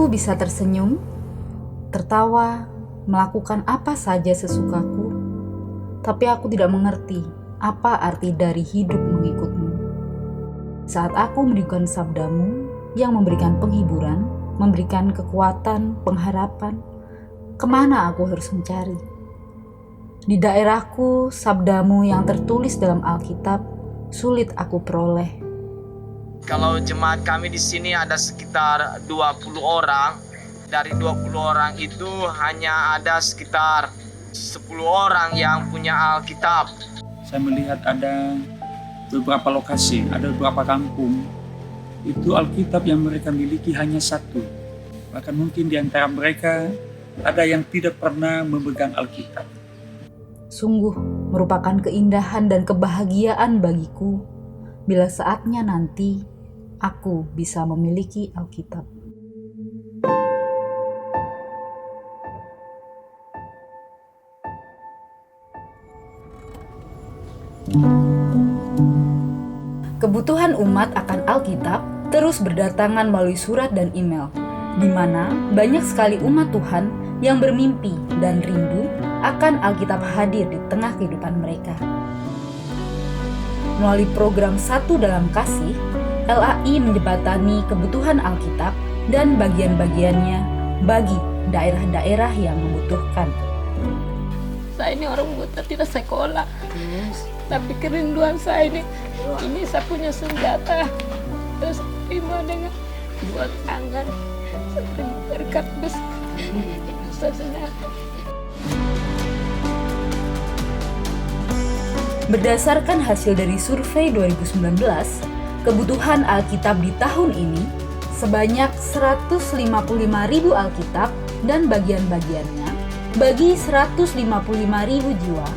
Aku bisa tersenyum, tertawa, melakukan apa saja sesukaku, tapi aku tidak mengerti apa arti dari hidup mengikutmu. Saat aku merindukan sabdamu yang memberikan penghiburan, memberikan kekuatan, pengharapan, kemana aku harus mencari? Di daerahku, sabdamu yang tertulis dalam Alkitab sulit aku peroleh. Kalau jemaat kami di sini ada sekitar 20 orang. Dari 20 orang itu hanya ada sekitar 10 orang yang punya Alkitab. Saya melihat ada beberapa lokasi, ada beberapa kampung. Itu Alkitab yang mereka miliki hanya satu. Bahkan mungkin di antara mereka ada yang tidak pernah memegang Alkitab. Sungguh merupakan keindahan dan kebahagiaan bagiku bila saatnya nanti aku bisa memiliki Alkitab. Kebutuhan umat akan Alkitab terus berdatangan melalui surat dan email, di mana banyak sekali umat Tuhan yang bermimpi dan rindu akan Alkitab hadir di tengah kehidupan mereka. Melalui program Satu Dalam Kasih, LAI menjembatani kebutuhan Alkitab dan bagian-bagiannya bagi daerah-daerah yang membutuhkan. Saya ini orang buta, tidak sekolah. Tapi kerinduan saya ini saya punya senjata. Terus terima dengan dua tangan seperti berkat besar. Berdasarkan hasil dari survei 2019, kebutuhan Alkitab di tahun ini sebanyak 155.000 Alkitab dan bagian-bagiannya bagi 155.000 jiwa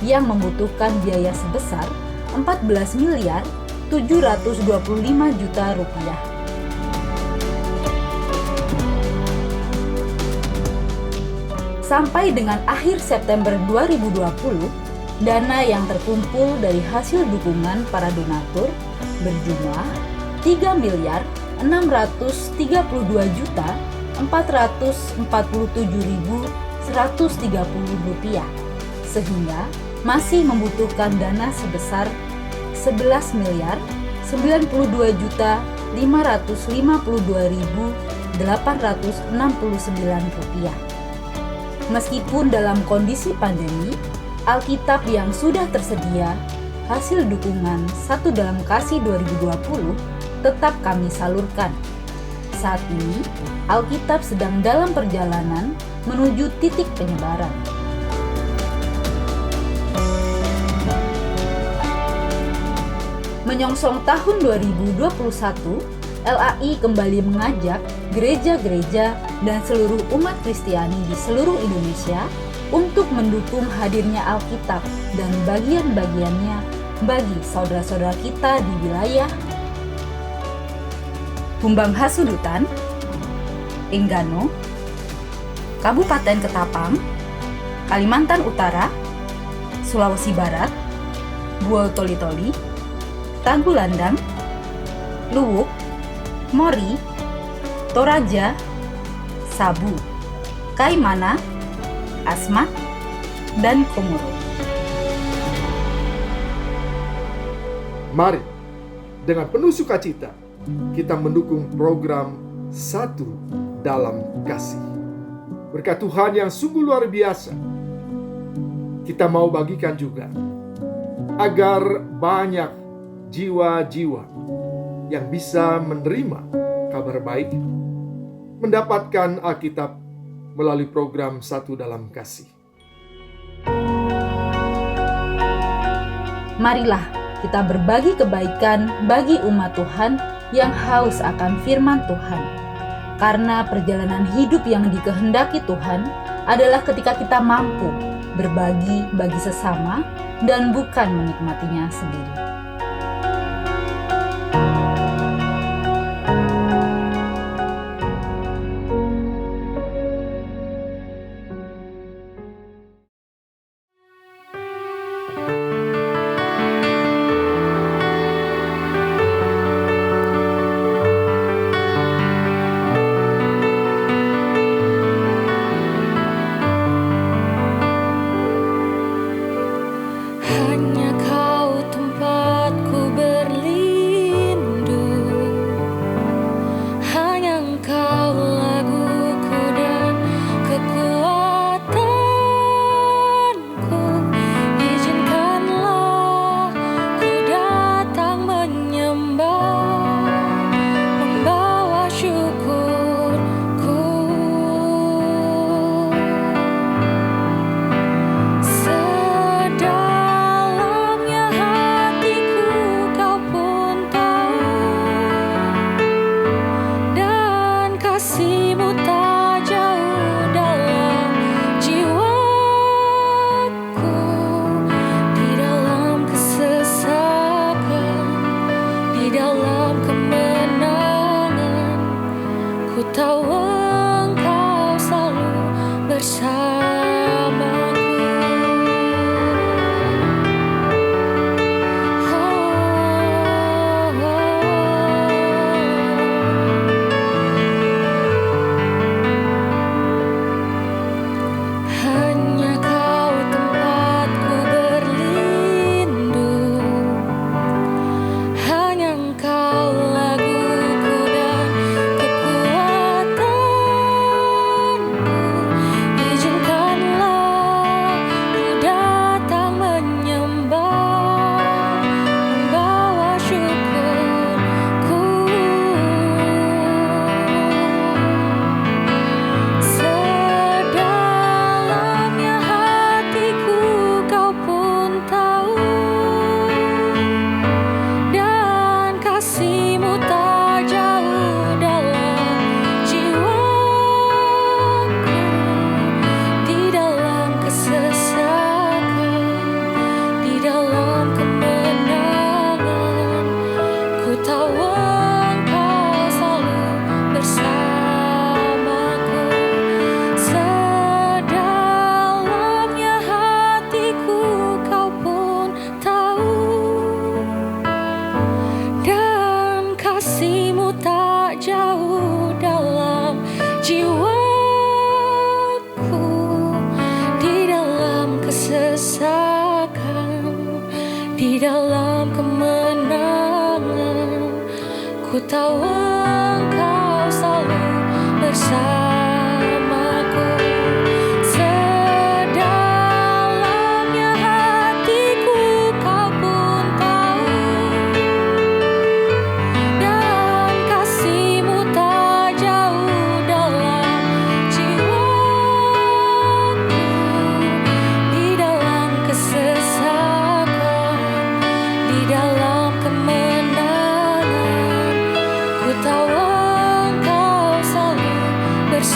yang membutuhkan biaya sebesar 14.725 juta rupiah. Sampai dengan akhir September 2020, dana yang terkumpul dari hasil dukungan para donatur berjumlah 3.603.447.130 rupiah, sehingga masih membutuhkan dana sebesar 11.092.552.869 rupiah. Meskipun dalam kondisi pandemi, Alkitab yang sudah tersedia hasil dukungan Satu Dalam Kasih 2020 tetap kami salurkan. Saat ini, Alkitab sedang dalam perjalanan menuju titik penyebaran. Menyongsong tahun 2021, LAI kembali mengajak gereja-gereja dan seluruh umat Kristiani di seluruh Indonesia untuk mendukung hadirnya Alkitab dan bagian-bagiannya bagi saudara-saudara kita di wilayah Humbang Hasudutan, Enggano, Kabupaten Ketapang, Kalimantan Utara, Sulawesi Barat, Buol Toli-Toli, Tagulandang, Luwuk, Mori, Toraja, Sabu, Kaimana, Asmat, dan Komoro. Mari, dengan penuh sukacita, kita mendukung program Satu Dalam Kasih. Berkat Tuhan yang sungguh luar biasa, kita mau bagikan juga, agar banyak jiwa-jiwa yang bisa menerima kabar baik, mendapatkan Alkitab melalui program Satu Dalam Kasih. Marilah kita berbagi kebaikan bagi umat Tuhan yang haus akan firman Tuhan. Karena perjalanan hidup yang dikehendaki Tuhan adalah ketika kita mampu berbagi bagi sesama dan bukan menikmatinya sendiri. tahu Engkau selalu bersamaku. Hanya Kau tempatku berlindung, hanya Engkau laguku dan kekuatanku. Izinkanlah ku datang menyembah, membawa syukurku. Sedalamnya hatiku Kau pun tahu, dan kasih-Mu tak jauh dalam jiwaku. Di dalam kesesakan, di dalam kemenangan, ku tahu Engkau selalu bersamaku. Sedalamnya hatiku Kau pun tahu, dan kasih-Mu tak jauh dalam jiwaku. Di dalam kesesakan, di dalam kemenangan, ku tahu Engkau selalu bersamaku. Sedalamnya hatiku Kau pun tahu, dan kasih-Mu tak jauh dalam jiwaku. Di dalam kesesakan, di dalam kemenangan, ku tahu Engkau selalu bersamaku.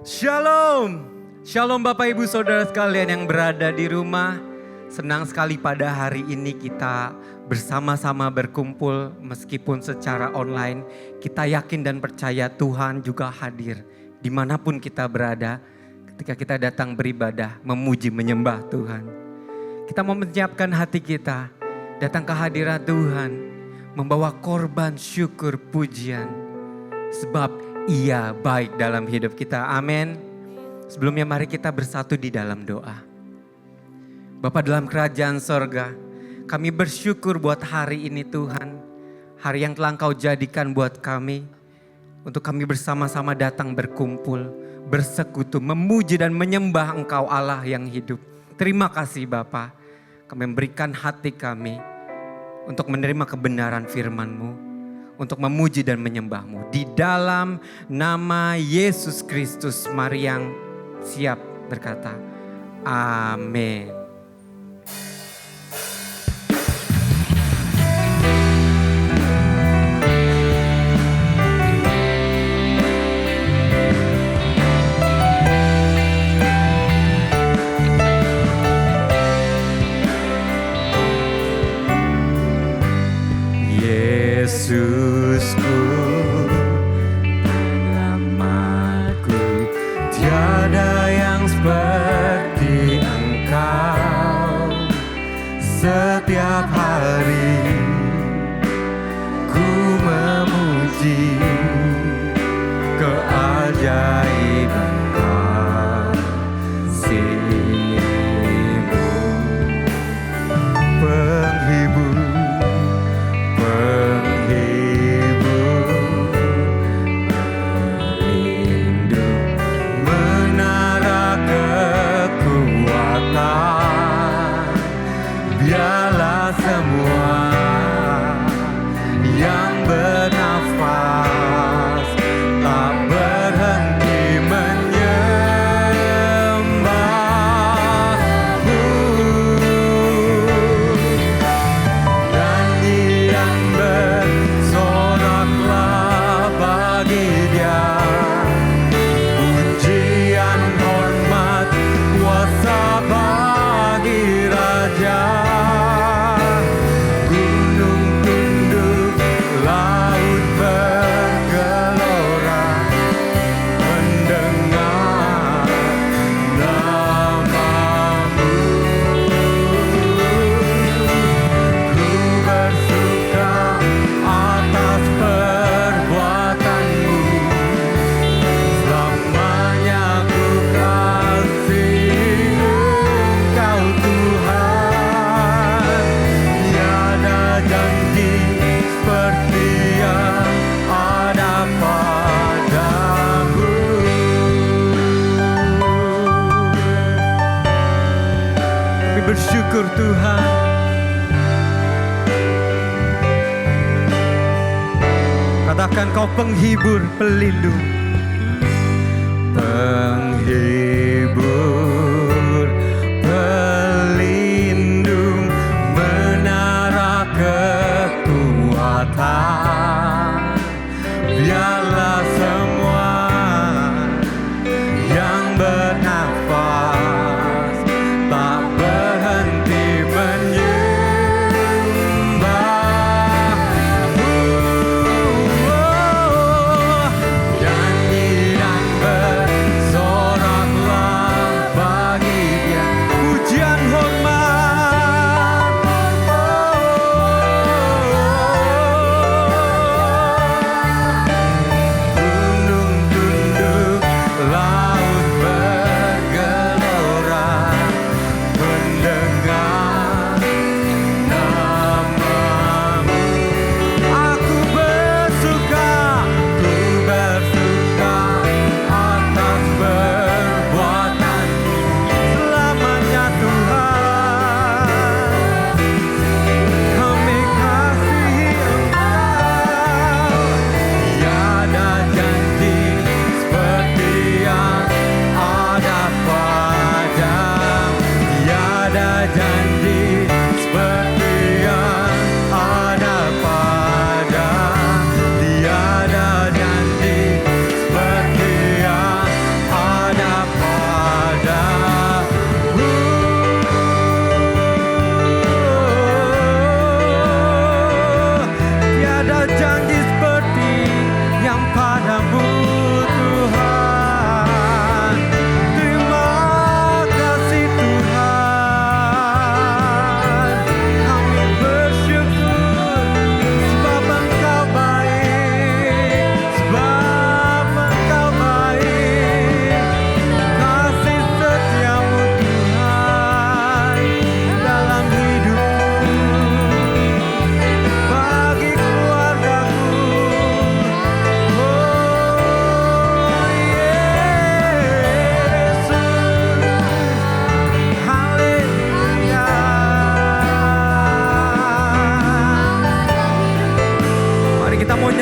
Shalom, shalom Bapak Ibu Saudara sekalian yang berada di rumah. Senang sekali pada hari ini kita bersama-sama berkumpul meskipun secara online. Kita yakin dan percaya Tuhan juga hadir dimanapun kita berada ketika kita datang beribadah, memuji, menyembah Tuhan. Kita mau menyiapkan hati kita, datang ke hadirat Tuhan, membawa korban syukur pujian. Sebab Ia baik dalam hidup kita. Amin. Sebelumnya mari kita bersatu di dalam doa. Bapa dalam kerajaan sorga, kami bersyukur buat hari ini Tuhan. Hari yang telah Engkau jadikan buat kami. Untuk kami bersama-sama datang berkumpul, bersekutu, memuji dan menyembah Engkau Allah yang hidup. Terima kasih Bapa. Kami memberikan hati kami untuk menerima kebenaran firman-Mu. Untuk memuji dan menyembah-Mu. Di dalam nama Yesus Kristus, mari yang siap berkata, amin. Yesusku, penyelamatku, tiada yang seperti Engkau. Setiap hari ku memuji keajaiban kasih-Mu, penghibur. Biarlah semua yang bernafas tak berhenti menyembah-Mu. Nyanyian bersoraklah bagi Dia, pujian hormat kuasa bagi Raja. Bersyukur Tuhan. Katakan Kau penghibur, pelindung. Penghibur, pelindung, menara kekuatan. Biarlah semua yang bernafas tak berhenti menyembah-Mu. Nyanyi dan bersoraklah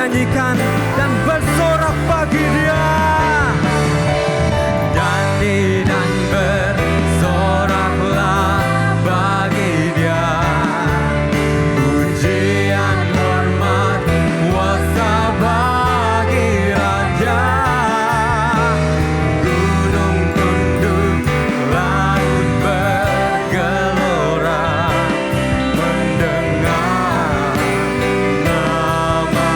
nyanyikan dan bersorak bagi Dia. Nyanyi dan bersoraklah bagi Dia. Pujian, hormat, kuasa bagi Raja. Gunung tunduk, laut bergelora mendengar namamu.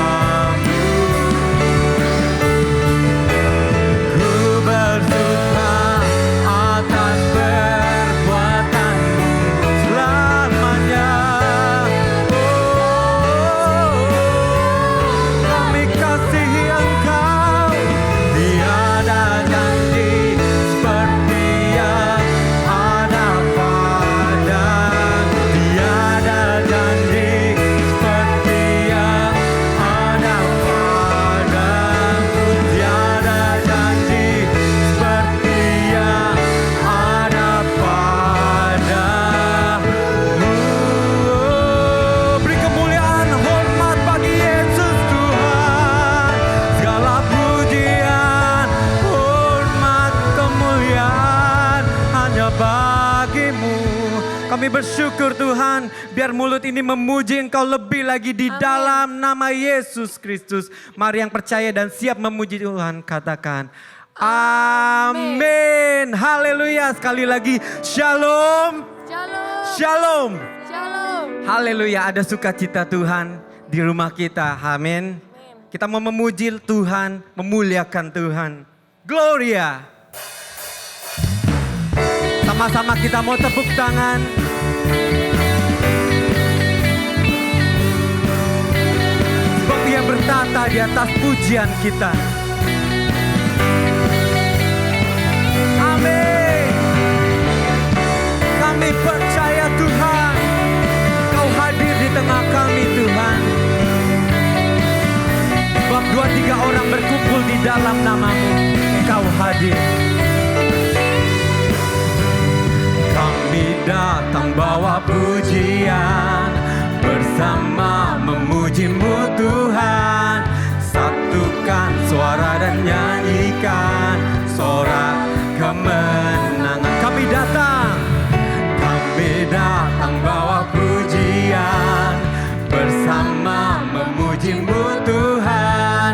Ku bersuka atas perbuatanmu selamanya. Kami kasihi Engkau. Tiada janji seperti yang ada padamu. Tiada janji seperti yang ada padamu. Tiada janji seperti yang ada padamu. Beri kemuliaan, hormat bagi Yesus Tuhan. Segala pujian, hormat, kemuliaan hanya bagimu. Kami bersyukur Tuhan, biar mulut ini memuji Engkau lebih lagi di dalam nama Yesus Kristus. Mari yang percaya dan siap memuji Tuhan katakan amin. Haleluya. Sekali lagi shalom. Shalom. Shalom. Shalom. Haleluya, ada sukacita Tuhan di rumah kita. Amin. Kita mau memuji Tuhan, memuliakan Tuhan. Gloria. Sama-sama kita mau tepuk tangan. Sebab Dia bertata di atas pujian kita. Amin. Kami percaya Tuhan, Kau hadir di tengah kami Tuhan. Sebab 2-3 orang berkumpul di dalam nama-Mu, Kau hadir. Kami datang bawa pujian, bersama memuji-Mu Tuhan. Satukan suara dan nyanyikan sorak kemenangan. Kami datang bawa pujian, bersama memuji-Mu Tuhan.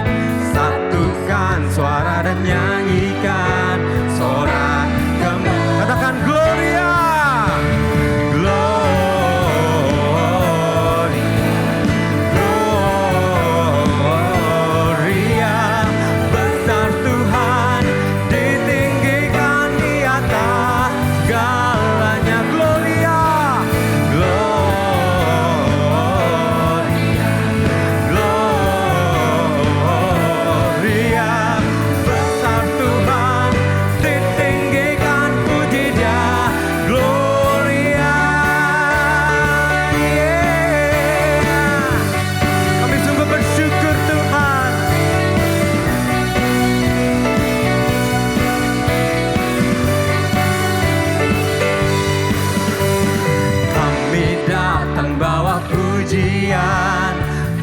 Satukan suara dan nyanyikan sorak kemenangan. Katakan Gloria.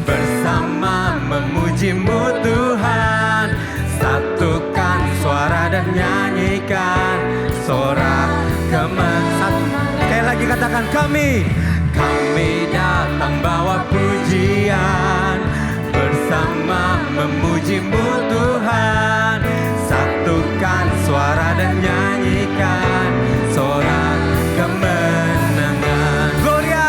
Bersama memuji-Mu Tuhan. Satukan suara dan nyanyikan sorak kemenangan. Sekali lagi katakan kami datang bawa pujian, bersama memuji-Mu Tuhan. Satukan suara dan nyanyikan sorak kemenangan. Gloria.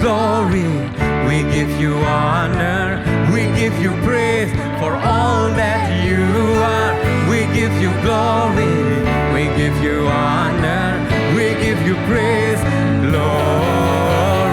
Glory, we give you honor, we give you praise for all that you are. We give you glory, we give you honor, we give you praise, Lord.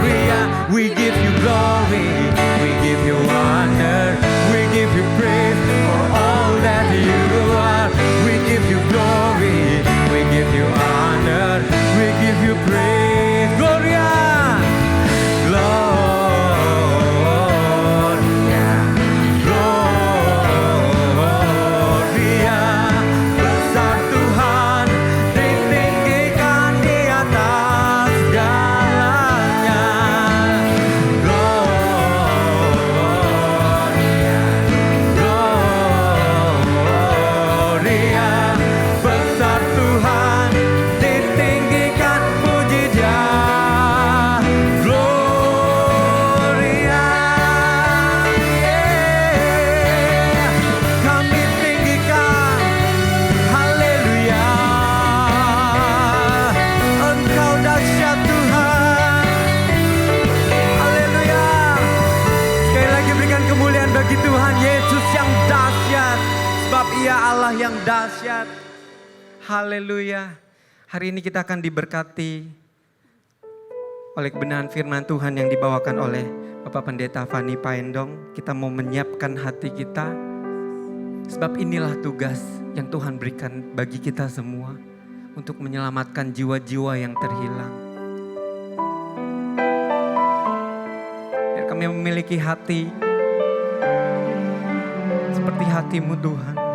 Allah yang dahsyat. Haleluya. Hari ini kita akan diberkati oleh kebenaran firman Tuhan yang dibawakan oleh Bapak Pendeta Fani Paendong. Kita mau menyiapkan hati kita, sebab inilah tugas yang Tuhan berikan bagi kita semua untuk menyelamatkan jiwa-jiwa yang terhilang. Biar kami memiliki hati seperti hati-Mu Tuhan.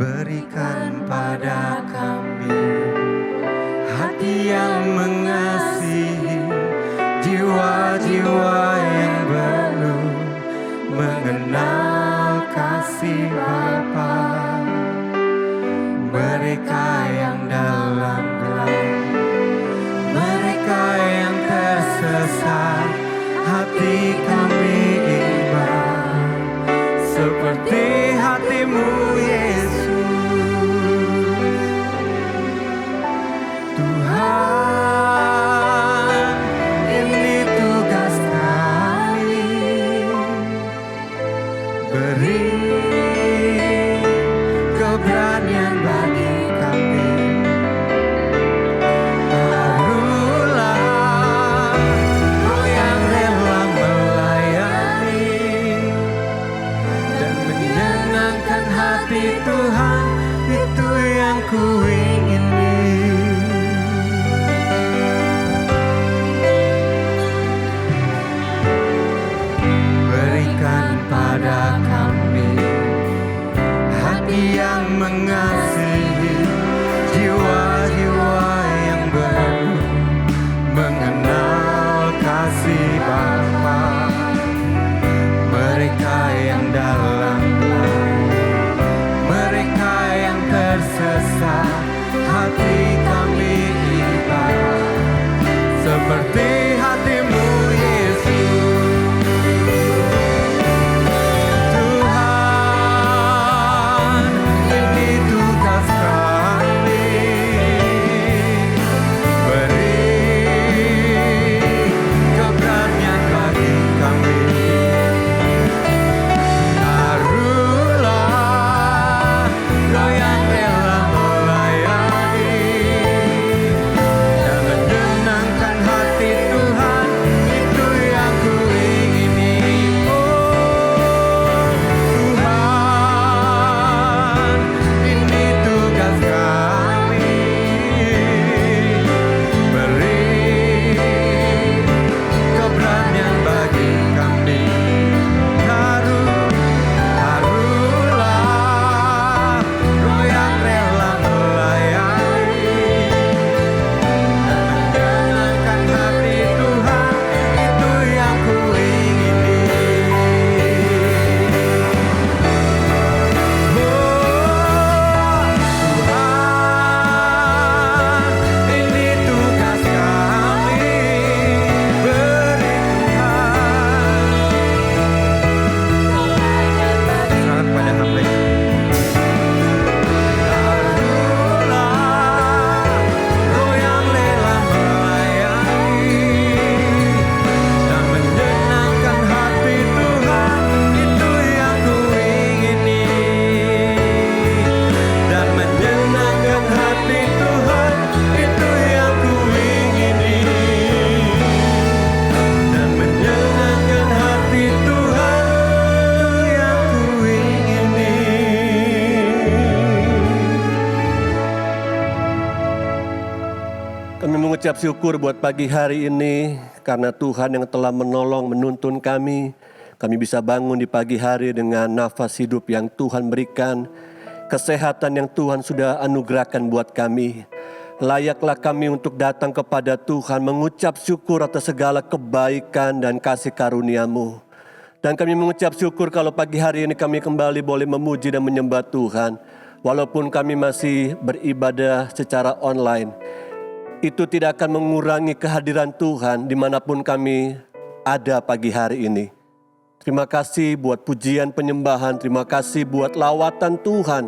Berikan pada kami hati yang mengasihi jiwa-jiwa yang belum mengenal kasih Bapa. Mereka yang dalam gelap, mereka yang tersesat, hati kami iman seperti hati-Mu Yesus. Tuhan, ini tugas kami, beri keberanian bagi kami. Taruhlah Roh yang rela melayani dan menyenangkan hati Tuhan, itu yang kuingini. Berikan pada kami hati yang mengasihi jiwa-jiwa yang belum mengenal kasih Bapa. Mereka yang dalam gelap, mereka yang tersesat, hati kami ibarat seperti hati-Mu Yesus. Tuhan, ini tugas kami, beri keberanian bagi kami. Taruhlah Roh yang rela melayani dan menyenangkan hati Tuhan, itu yang kuingini. Oh Tuhan, ini tugas kami, beri keberanian bagi kami. Taruhlah Roh yang rela melayani dan menyenangkan hati Tuhan, itu yang kuingini. Tuhan, ini tugas kami, beri Tuhan. Serahkan pada hamba-Nya. Taruhlah Roh yang rela melayani dan menyenangkan hati Tuhan, itu yang kuingini. Dan menyenangkan hati Tuhan, itu yang kuingini. Dan menyenangkan hati Tuhan, itu yang kuingini. Kami mengucap syukur buat pagi hari ini karena Tuhan yang telah menolong, menuntun kami. Kami bisa bangun di pagi hari dengan nafas hidup yang Tuhan berikan, kesehatan yang Tuhan sudah anugerahkan buat kami. Layaklah kami untuk datang kepada Tuhan mengucap syukur atas segala kebaikan dan kasih karunia-Mu. Dan kami mengucap syukur kalau pagi hari ini kami kembali boleh memuji dan menyembah Tuhan. Walaupun kami masih beribadah secara online, itu tidak akan mengurangi kehadiran Tuhan dimanapun kami ada pagi hari ini. Terima kasih buat pujian penyembahan, terima kasih buat lawatan Tuhan.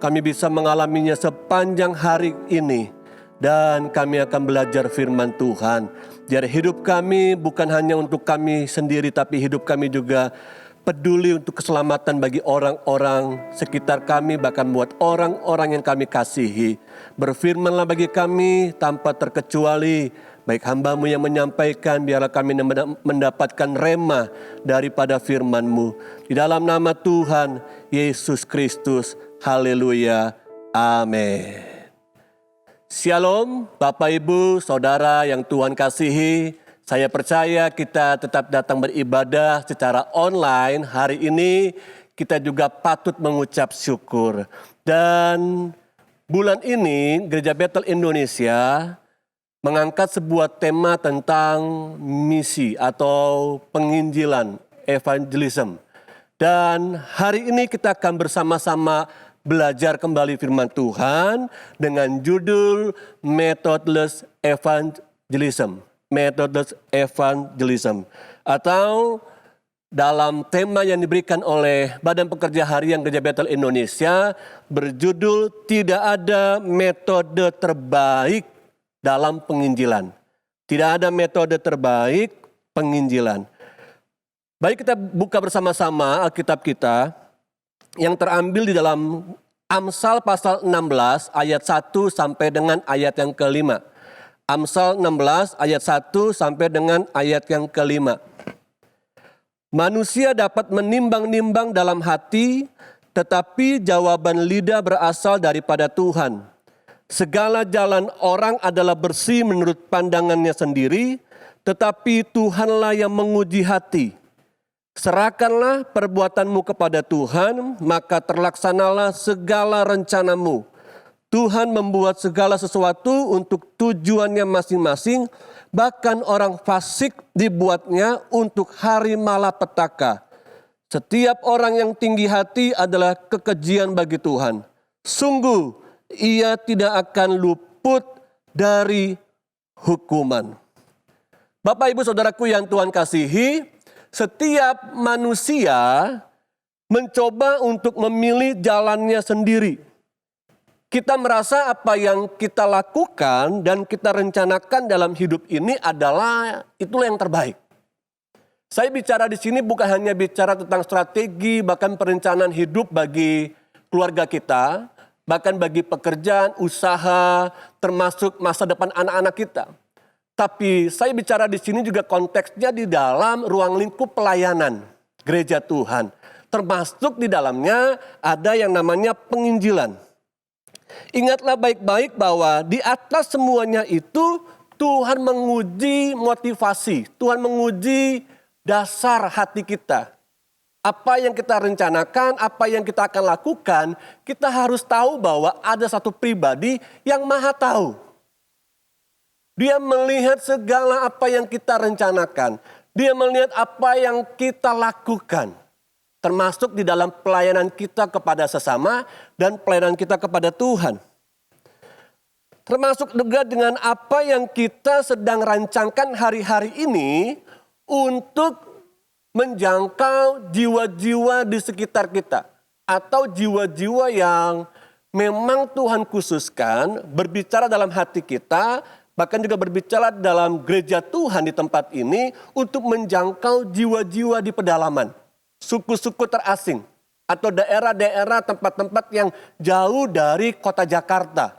Kami bisa mengalaminya sepanjang hari ini. Dan kami akan belajar firman Tuhan. Biar hidup kami bukan hanya untuk kami sendiri, tapi hidup kami juga peduli untuk keselamatan bagi orang-orang sekitar kami, bahkan buat orang-orang yang kami kasihi. Berfirmanlah bagi kami tanpa terkecuali, baik hamba-Mu yang menyampaikan, biarlah kami mendapatkan rema daripada firman-Mu. Di dalam nama Tuhan Yesus Kristus, haleluya, amin. Shalom Bapak Ibu Saudara yang Tuhan kasihi. Saya percaya kita tetap datang beribadah secara online. Hari ini kita juga patut mengucap syukur. Dan bulan ini Gereja Betel Indonesia mengangkat sebuah tema tentang misi atau penginjilan, evangelism. Dan hari ini kita akan bersama-sama belajar kembali firman Tuhan dengan judul Methodeless Evangelism. Methodeless Evangelism. Atau dalam tema yang diberikan oleh Badan Pekerja Harian Gereja Betel Indonesia berjudul Tidak Ada Metode Terbaik dalam Penginjilan. Tidak ada metode terbaik penginjilan. Baik, kita buka bersama-sama Alkitab kita yang terambil di dalam Amsal pasal 16 ayat 1 sampai dengan ayat yang kelima. Amsal 16 ayat 1 sampai dengan ayat yang kelima. Manusia dapat menimbang-nimbang dalam hati, tetapi jawaban lidah berasal daripada Tuhan. Segala jalan orang adalah bersih menurut pandangannya sendiri, tetapi Tuhanlah yang menguji hati. Serahkanlah perbuatanmu kepada Tuhan, maka terlaksanalah segala rencanamu. Tuhan membuat segala sesuatu untuk tujuannya masing-masing, bahkan orang fasik dibuatnya untuk hari malapetaka. Setiap orang yang tinggi hati adalah kekejian bagi Tuhan. Sungguh, ia tidak akan luput dari hukuman. Bapak, Ibu, Saudaraku yang Tuhan kasihi, setiap manusia mencoba untuk memilih jalannya sendiri. Kita merasa apa yang kita lakukan dan kita rencanakan dalam hidup ini itulah yang terbaik. Saya bicara di sini bukan hanya bicara tentang strategi, bahkan perencanaan hidup bagi keluarga kita, bahkan bagi pekerjaan, usaha, termasuk masa depan anak-anak kita. Tapi saya bicara di sini juga konteksnya di dalam ruang lingkup pelayanan gereja Tuhan. Termasuk di dalamnya ada yang namanya penginjilan. Ingatlah baik-baik bahwa di atas semuanya itu Tuhan menguji motivasi. Tuhan menguji dasar hati kita. Apa yang kita rencanakan, apa yang kita akan lakukan, kita harus tahu bahwa ada satu pribadi yang maha tahu. Dia melihat segala apa yang kita rencanakan. Dia melihat apa yang kita lakukan. Termasuk di dalam pelayanan kita kepada sesama dan pelayanan kita kepada Tuhan. Termasuk juga dengan apa yang kita sedang rancangkan hari-hari ini untuk menjangkau jiwa-jiwa di sekitar kita. Atau jiwa-jiwa yang memang Tuhan khususkan berbicara dalam hati kita, bahkan juga berbicara dalam gereja Tuhan di tempat ini untuk menjangkau jiwa-jiwa di pedalaman. Suku-suku terasing atau daerah-daerah tempat-tempat yang jauh dari kota Jakarta.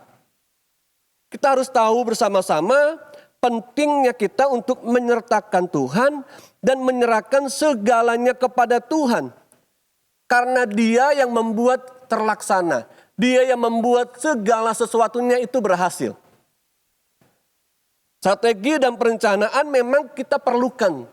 Kita harus tahu bersama-sama pentingnya kita untuk menyertakan Tuhan dan menyerahkan segalanya kepada Tuhan. Karena Dia yang membuat terlaksana. Dia yang membuat segala sesuatunya itu berhasil. Strategi dan perencanaan memang kita perlukan.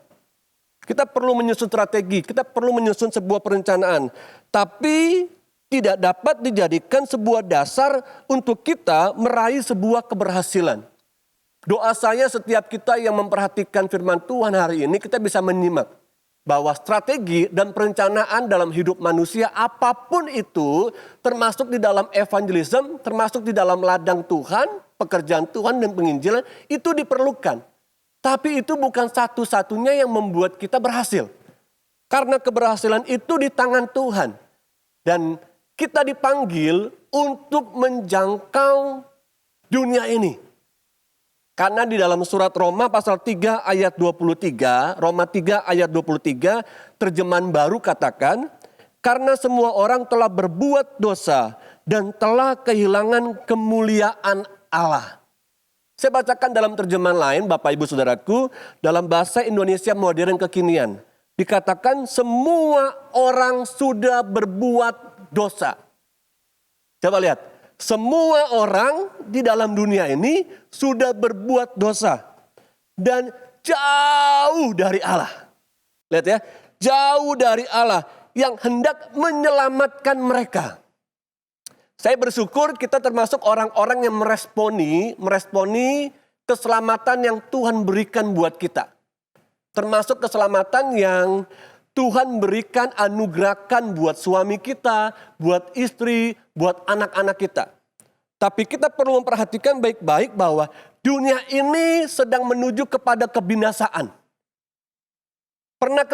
Kita perlu menyusun strategi, kita perlu menyusun sebuah perencanaan. Tapi tidak dapat dijadikan sebuah dasar untuk kita meraih sebuah keberhasilan. Doa saya setiap kita yang memperhatikan firman Tuhan hari ini, kita bisa menyimak bahwa strategi dan perencanaan dalam hidup manusia apapun itu, termasuk di dalam evangelism, termasuk di dalam ladang Tuhan, pekerjaan Tuhan dan penginjilan, itu diperlukan. Tapi itu bukan satu-satunya yang membuat kita berhasil. Karena keberhasilan itu di tangan Tuhan. Dan kita dipanggil untuk menjangkau dunia ini. Karena di dalam surat Roma pasal 3 ayat 23, Roma 3 ayat 23, terjemahan baru katakan, karena semua orang telah berbuat dosa dan telah kehilangan kemuliaan Allah. Saya bacakan dalam terjemahan lain, Bapak Ibu Saudaraku, dalam bahasa Indonesia modern kekinian. Dikatakan semua orang sudah berbuat dosa. Coba lihat, semua orang di dalam dunia ini sudah berbuat dosa. Dan jauh dari Allah. Lihat ya, jauh dari Allah yang hendak menyelamatkan mereka. Saya bersyukur kita termasuk orang-orang yang meresponi keselamatan yang Tuhan berikan buat kita. Termasuk keselamatan yang Tuhan berikan, anugerahkan buat suami kita, buat istri, buat anak-anak kita. Tapi kita perlu memperhatikan baik-baik bahwa dunia ini sedang menuju kepada kebinasaan. Pernah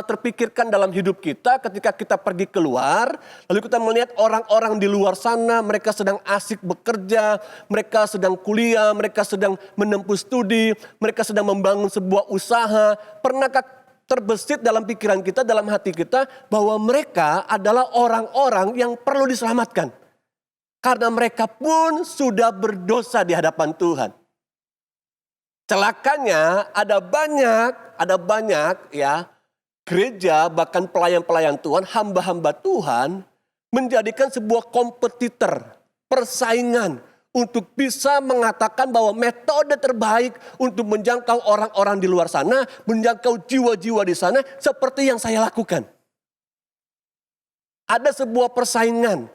terpikirkan dalam hidup kita ketika kita pergi keluar, lalu kita melihat orang-orang di luar sana, mereka sedang asik bekerja, mereka sedang kuliah, mereka sedang menempuh studi, mereka sedang membangun sebuah usaha. Pernahkah terbesit dalam pikiran kita, dalam hati kita, bahwa mereka adalah orang-orang yang perlu diselamatkan? Karena mereka pun sudah berdosa di hadapan Tuhan. Celakanya ada banyak ya gereja, bahkan pelayan-pelayan Tuhan, hamba-hamba Tuhan menjadikan sebuah kompetitor, persaingan untuk bisa mengatakan bahwa metode terbaik untuk menjangkau orang-orang di luar sana, menjangkau jiwa-jiwa di sana seperti yang saya lakukan. Ada sebuah persaingan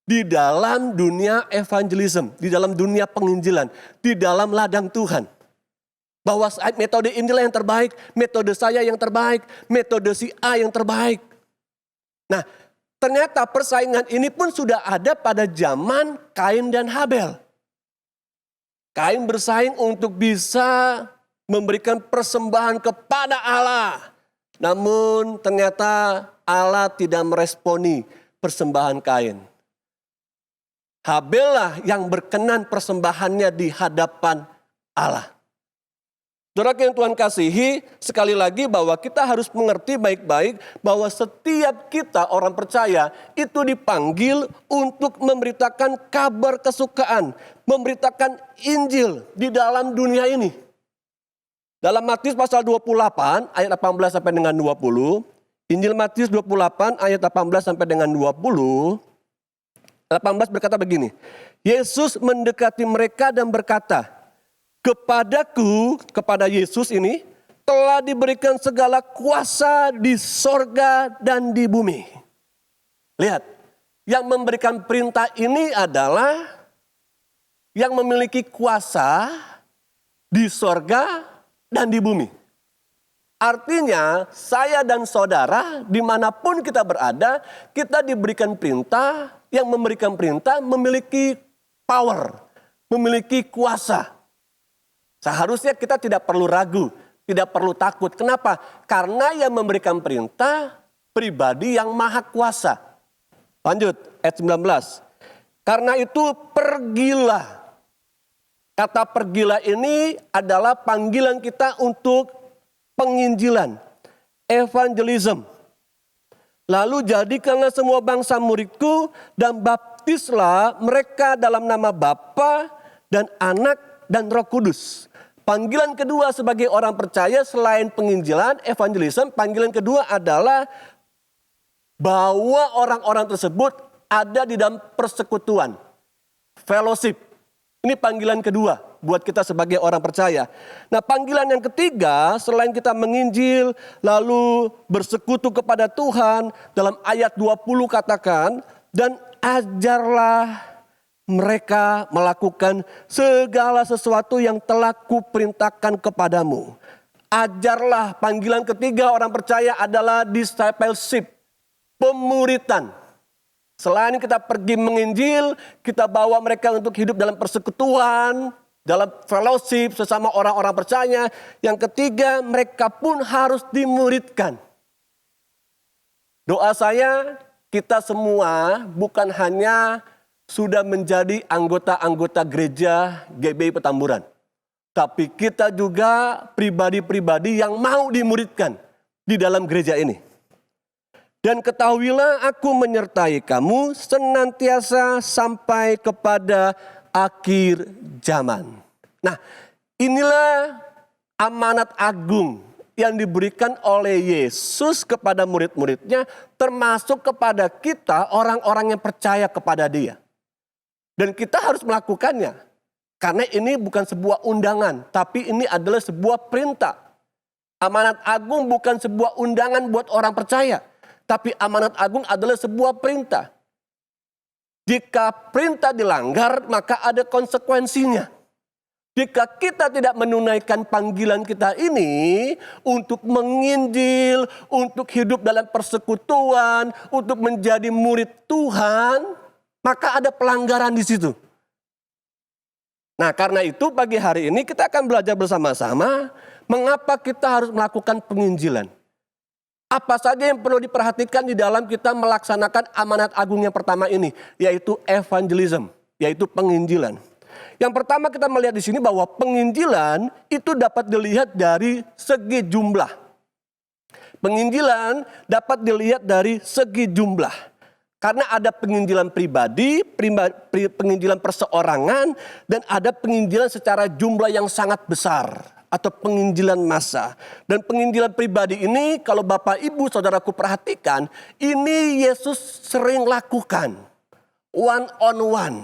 di dalam dunia evangelism, di dalam dunia penginjilan, di dalam ladang Tuhan. Bahwa metode inilah yang terbaik, metode saya yang terbaik, metode si A yang terbaik. Nah, ternyata persaingan ini pun sudah ada pada zaman Kain dan Habel. Kain bersaing untuk bisa memberikan persembahan kepada Allah. Namun ternyata Allah tidak meresponi persembahan Kain. Habel lah yang berkenan persembahannya di hadapan Allah. Saudara yang Tuhan kasihi, sekali lagi bahwa kita harus mengerti baik-baik bahwa setiap kita orang percaya itu dipanggil untuk memberitakan kabar kesukaan, memberitakan Injil di dalam dunia ini. Dalam Matius pasal 28 ayat 18 sampai dengan 20, Injil Matius 28 ayat 18 sampai dengan 20, 18 berkata begini, Yesus mendekati mereka dan berkata, kepadaku, kepada Yesus ini, telah diberikan segala kuasa di sorga dan di bumi. Lihat, yang memberikan perintah ini adalah yang memiliki kuasa di sorga dan di bumi. Artinya, saya dan saudara, dimanapun kita berada, kita diberikan perintah, yang memberikan perintah memiliki power, memiliki kuasa. Seharusnya kita tidak perlu ragu, tidak perlu takut. Kenapa? Karena yang memberikan perintah pribadi yang maha kuasa. Lanjut, ayat 19. Karena itu pergilah. Kata pergilah ini adalah panggilan kita untuk penginjilan, evangelism. Lalu jadikanlah semua bangsa muridku dan baptislah mereka dalam nama Bapa dan Anak dan Roh Kudus. Panggilan kedua sebagai orang percaya selain penginjilan, evangelism, panggilan kedua adalah bahwa orang-orang tersebut ada di dalam persekutuan, fellowship. Ini panggilan kedua buat kita sebagai orang percaya. Nah, panggilan yang ketiga selain kita menginjil lalu bersekutu kepada Tuhan, dalam ayat 20 katakan, dan ajarlah mereka melakukan segala sesuatu yang telah kuperintahkan kepadamu. Ajarlah, panggilan ketiga orang percaya adalah discipleship, pemuritan. Selain kita pergi menginjil, kita bawa mereka untuk hidup dalam persekutuan, dalam fellowship sesama orang-orang percaya. Yang ketiga, mereka pun harus dimuridkan. Doa saya, kita semua bukan hanya sudah menjadi anggota-anggota gereja GBI Petamburan. tapi kita juga pribadi-pribadi yang mau dimuridkan di dalam gereja ini. Dan ketahuilah aku menyertai kamu senantiasa sampai kepada akhir zaman. Nah, inilah amanat agung yang diberikan oleh Yesus kepada murid-muridnya, termasuk kepada kita orang-orang yang percaya kepada Dia. Dan kita harus melakukannya. Karena ini bukan sebuah undangan, tapi ini adalah sebuah perintah. Amanat agung bukan sebuah undangan buat orang percaya, tapi amanat agung adalah sebuah perintah. Jika perintah dilanggar, maka ada konsekuensinya. Jika kita tidak menunaikan panggilan kita ini untuk menginjil, untuk hidup dalam persekutuan, untuk menjadi murid Tuhan, maka ada pelanggaran di situ. Nah, karena itu pagi hari ini kita akan belajar bersama-sama mengapa kita harus melakukan penginjilan. Apa saja yang perlu diperhatikan di dalam kita melaksanakan amanat agung yang pertama ini, yaitu evangelism, yaitu penginjilan. Yang pertama kita melihat di sini bahwa penginjilan itu dapat dilihat dari segi jumlah. Penginjilan dapat dilihat dari segi jumlah. Karena ada penginjilan pribadi, penginjilan perseorangan, dan ada penginjilan secara jumlah yang sangat besar. Atau penginjilan massa. Dan penginjilan pribadi ini kalau Bapak Ibu Saudaraku perhatikan, ini Yesus sering lakukan. One on one.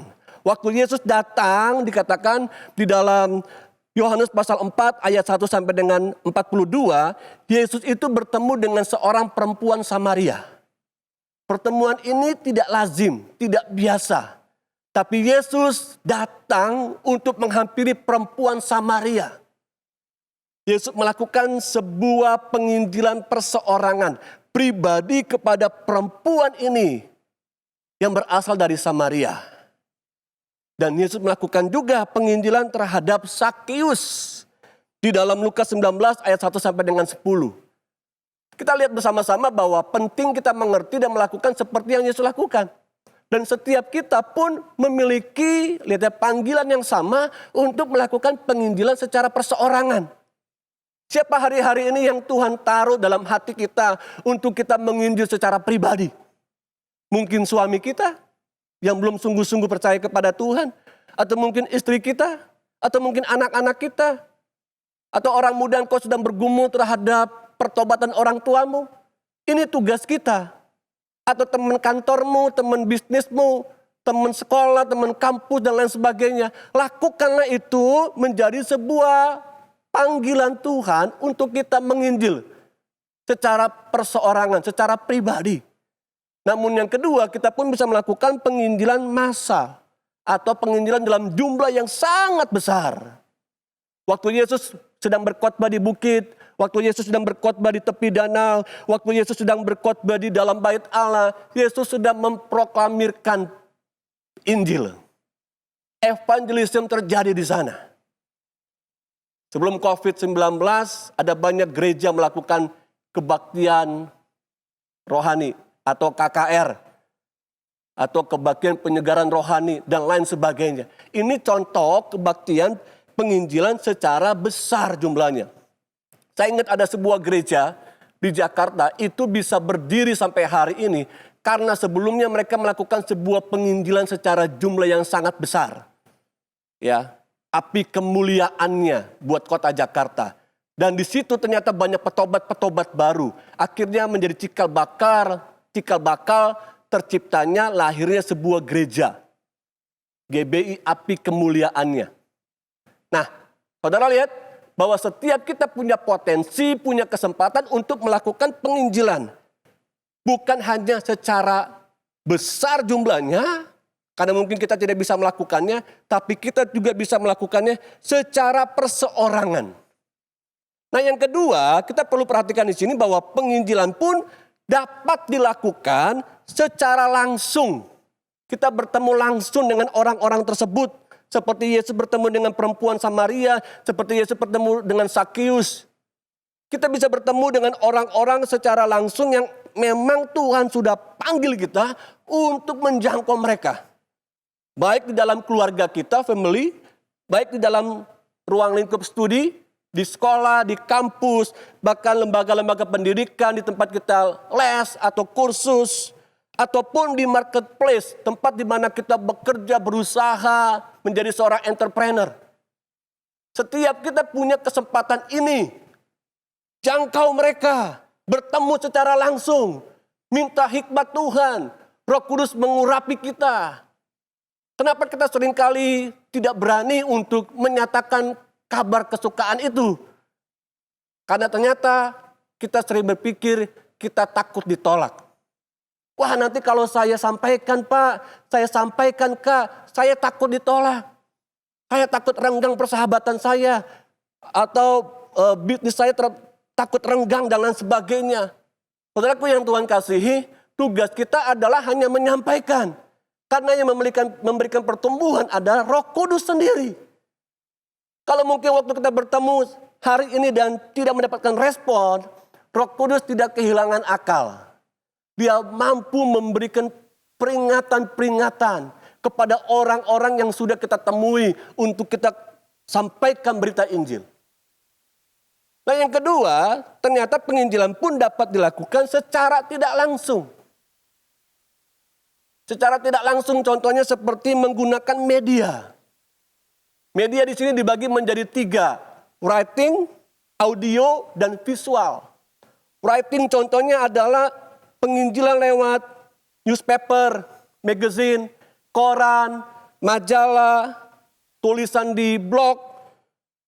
Waktu Yesus datang dikatakan di dalam Yohanes pasal 4 ayat 1 sampai dengan 42, Yesus itu bertemu dengan seorang perempuan Samaria. Pertemuan ini tidak lazim, tidak biasa. Tapi Yesus datang untuk menghampiri perempuan Samaria. Yesus melakukan sebuah penginjilan perseorangan pribadi kepada perempuan ini yang berasal dari Samaria. Dan Yesus melakukan juga penginjilan terhadap Sakeus di dalam Lukas 19 ayat 1 sampai dengan 10. Kita lihat bersama-sama bahwa penting kita mengerti dan melakukan seperti yang Yesus lakukan. Dan setiap kita pun memiliki panggilan yang sama untuk melakukan penginjilan secara perseorangan. Siapa hari-hari ini yang Tuhan taruh dalam hati kita untuk kita menginjil secara pribadi? Mungkin suami kita yang belum sungguh-sungguh percaya kepada Tuhan. Atau mungkin istri kita. Atau mungkin anak-anak kita. Atau orang muda yang kau sedang bergumul terhadap pertobatan orang tuamu. Ini tugas kita. Atau teman kantormu, teman bisnismu, teman sekolah, teman kampus dan lain sebagainya. Lakukanlah itu menjadi sebuah panggilan Tuhan untuk kita menginjil secara perseorangan, secara pribadi. Namun yang kedua, kita pun bisa melakukan penginjilan massa atau penginjilan dalam jumlah yang sangat besar. Waktu Yesus sedang berkhotbah di bukit, waktu Yesus sedang berkhotbah di tepi danau, waktu Yesus sedang berkhotbah di dalam bait Allah, Yesus sedang memproklamirkan Injil. Evangelism terjadi di sana. Sebelum COVID-19, ada banyak gereja melakukan kebaktian rohani atau KKR. Atau kebaktian penyegaran rohani dan lain sebagainya. Ini contoh kebaktian penginjilan secara besar jumlahnya. Saya ingat ada sebuah gereja di Jakarta itu bisa berdiri sampai hari ini. Karena sebelumnya mereka melakukan sebuah penginjilan secara jumlah yang sangat besar. Ya. Api kemuliaannya buat kota Jakarta. Dan di situ ternyata banyak petobat-petobat baru. Akhirnya menjadi cikal bakal terciptanya lahirnya sebuah gereja. GBI Api Kemuliaannya. Nah, saudara lihat bahwa setiap kita punya potensi, punya kesempatan untuk melakukan penginjilan. Bukan hanya secara besar jumlahnya, karena mungkin kita tidak bisa melakukannya, tapi kita juga bisa melakukannya secara perseorangan. Nah, yang kedua, kita perlu perhatikan di sini bahwa penginjilan pun dapat dilakukan secara langsung. Kita bertemu langsung dengan orang-orang tersebut, seperti Yesus bertemu dengan perempuan Samaria, seperti Yesus bertemu dengan Sakeus. Kita bisa bertemu dengan orang-orang secara langsung yang memang Tuhan sudah panggil kita untuk menjangkau mereka. Baik di dalam keluarga kita, family, baik di dalam ruang lingkup studi, di sekolah, di kampus, bahkan lembaga-lembaga pendidikan, di tempat kita les atau kursus, ataupun di marketplace, tempat di mana kita bekerja, berusaha, menjadi seorang entrepreneur. Setiap kita punya kesempatan ini, jangkau mereka, bertemu secara langsung, minta hikmat Tuhan, Roh Kudus mengurapi kita. Kenapa kita seringkali tidak berani untuk menyatakan kabar kesukaan itu? Karena ternyata kita sering berpikir kita takut ditolak. Wah, nanti kalau saya sampaikan Pak, saya sampaikan Kak, saya takut ditolak. Saya takut renggang persahabatan saya. Atau bisnis saya takut renggang dan lain sebagainya. Saudaraku yang Tuhan kasihi, tugas kita adalah hanya menyampaikan. Karena yang memberikan pertumbuhan adalah Roh Kudus sendiri. Kalau mungkin waktu kita bertemu hari ini dan tidak mendapatkan respon, Roh Kudus tidak kehilangan akal. Dia mampu memberikan peringatan-peringatan kepada orang-orang yang sudah kita temui untuk kita sampaikan berita Injil. Nah, yang kedua, ternyata penginjilan pun dapat dilakukan secara tidak langsung. Secara tidak langsung contohnya seperti menggunakan media. Media di sini dibagi menjadi 3, writing, audio, dan visual. Writing contohnya adalah penginjilan lewat newspaper, magazine, koran, majalah, tulisan di blog,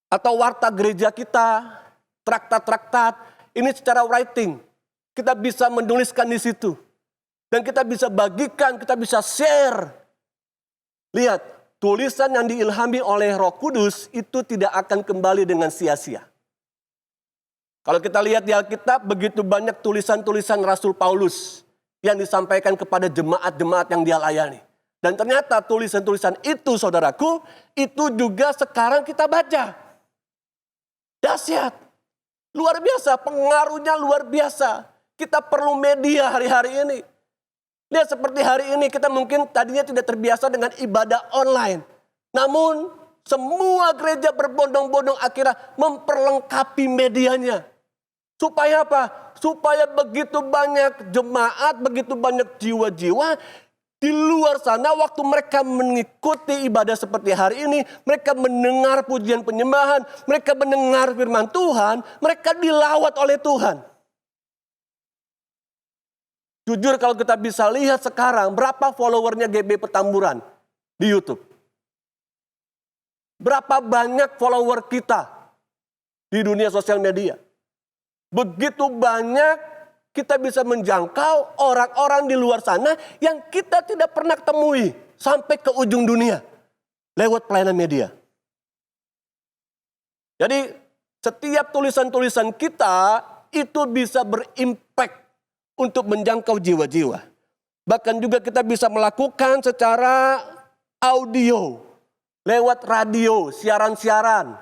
atau warta gereja kita, traktat-traktat. Ini secara writing. Kita bisa menuliskan di situ. Dan kita bisa bagikan, kita bisa share. Lihat, tulisan yang diilhami oleh Roh Kudus itu tidak akan kembali dengan sia-sia. Kalau kita lihat di Alkitab, begitu banyak tulisan-tulisan Rasul Paulus yang disampaikan kepada jemaat-jemaat yang dia layani. Dan ternyata tulisan-tulisan itu, saudaraku, itu juga sekarang kita baca. Dahsyat. Luar biasa, pengaruhnya luar biasa. Kita perlu media hari-hari ini. Lihat seperti hari ini kita mungkin tadinya tidak terbiasa dengan ibadah online. Namun semua gereja berbondong-bondong akhirnya memperlengkapi medianya. Supaya apa? Supaya begitu banyak jemaat, begitu banyak jiwa-jiwa di luar sana waktu mereka mengikuti ibadah seperti hari ini. Mereka mendengar pujian penyembahan, mereka mendengar firman Tuhan, mereka dilawat oleh Tuhan. Jujur kalau kita bisa lihat sekarang berapa followernya GB Petamburan di YouTube. Berapa banyak follower kita di dunia sosial media. Begitu banyak kita bisa menjangkau orang-orang di luar sana yang kita tidak pernah temui sampai ke ujung dunia lewat pelayanan media. Jadi setiap tulisan-tulisan kita itu bisa berimpact untuk menjangkau jiwa-jiwa. Bahkan juga kita bisa melakukan secara audio, lewat radio, siaran-siaran,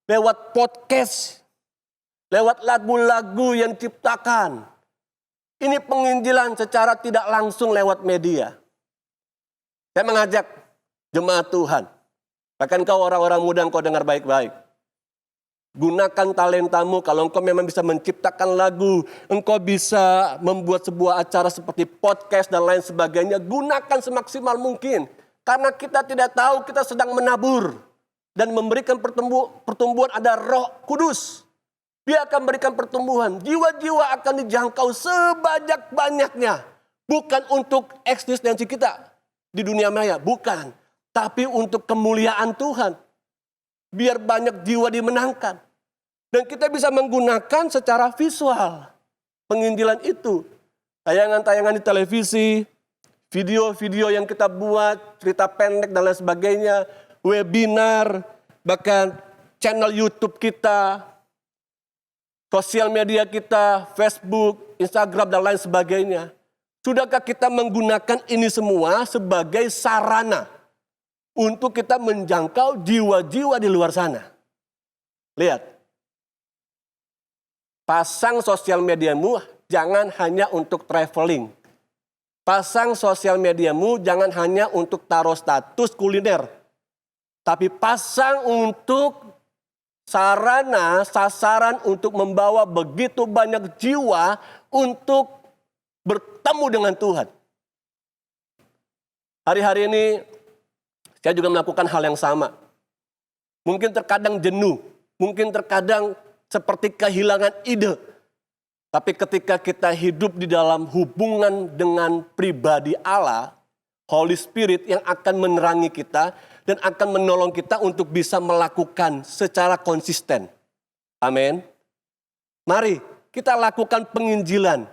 lewat podcast, lewat lagu-lagu yang diciptakan. Ini penginjilan secara tidak langsung lewat media. Saya mengajak jemaat Tuhan, bahkan kau orang-orang muda, engkau dengar baik-baik. Gunakan talentamu, kalau engkau memang bisa menciptakan lagu, engkau bisa membuat sebuah acara seperti podcast dan lain sebagainya, gunakan semaksimal mungkin. Karena kita tidak tahu kita sedang menabur dan memberikan pertumbuhan ada Roh Kudus. Dia akan memberikan pertumbuhan, jiwa-jiwa akan dijangkau sebanyak-banyaknya. Bukan untuk eksistensi kita di dunia maya, bukan. Tapi untuk kemuliaan Tuhan. Biar banyak jiwa dimenangkan. Dan kita bisa menggunakan secara visual penginjilan itu. Tayangan-tayangan di televisi, video-video yang kita buat, cerita pendek dan lain sebagainya, webinar, bahkan channel YouTube kita, sosial media kita, Facebook, Instagram dan lain sebagainya. Sudahkah kita menggunakan ini semua sebagai sarana untuk kita menjangkau jiwa-jiwa di luar sana? Lihat, pasang sosial mediamu jangan hanya untuk traveling. Pasang sosial mediamu jangan hanya untuk taruh status kuliner. Tapi pasang untuk sarana, sasaran untuk membawa begitu banyak jiwa untuk bertemu dengan Tuhan. Hari-hari ini saya juga melakukan hal yang sama. Mungkin terkadang jenuh, mungkin terkadang seperti kehilangan ide. Tapi ketika kita hidup di dalam hubungan dengan pribadi Allah, Holy Spirit yang akan menerangi kita dan akan menolong kita untuk bisa melakukan secara konsisten. Amin. Mari kita lakukan penginjilan.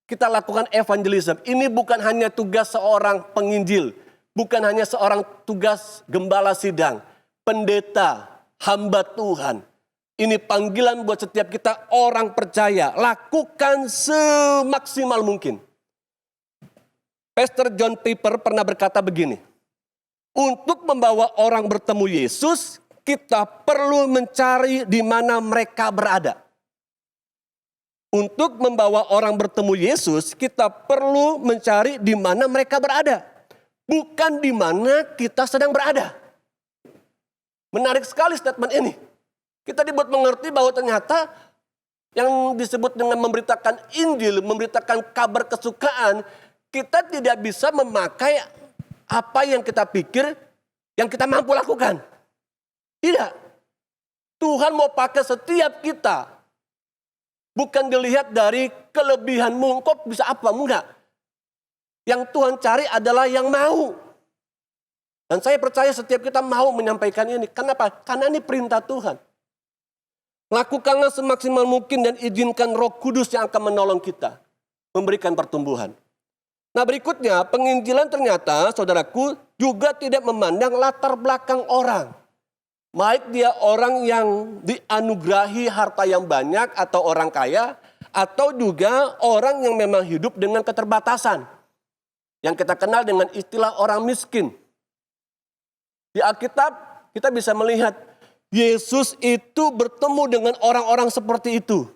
Kita lakukan evangelism. Ini bukan hanya tugas seorang penginjil. Bukan hanya seorang tugas gembala sidang. Pendeta, hamba Tuhan. Ini panggilan buat setiap kita orang percaya. Lakukan semaksimal mungkin. Pastor John Piper pernah berkata begini. Untuk membawa orang bertemu Yesus, kita perlu mencari di mana mereka berada. Untuk membawa orang bertemu Yesus, kita perlu mencari di mana mereka berada. Bukan di mana kita sedang berada. Menarik sekali statement ini. Kita dibuat mengerti bahwa ternyata yang disebut dengan memberitakan Injil, memberitakan kabar kesukaan, kita tidak bisa memakai apa yang kita pikir, yang kita mampu lakukan. Tidak. Tuhan mau pakai setiap kita. Bukan dilihat dari kelebihanmu, kok bisa apa, enggak. Yang Tuhan cari adalah yang mau. Dan saya percaya setiap kita mau menyampaikan ini. Kenapa? Karena ini perintah Tuhan. Lakukanlah semaksimal mungkin dan izinkan Roh Kudus yang akan menolong kita. Memberikan pertumbuhan. Nah berikutnya, penginjilan ternyata, saudaraku, juga tidak memandang latar belakang orang. Baik dia orang yang dianugerahi harta yang banyak atau orang kaya, atau juga orang yang memang hidup dengan keterbatasan. Yang kita kenal dengan istilah orang miskin. Di Alkitab kita bisa melihat Yesus itu bertemu dengan orang-orang seperti itu.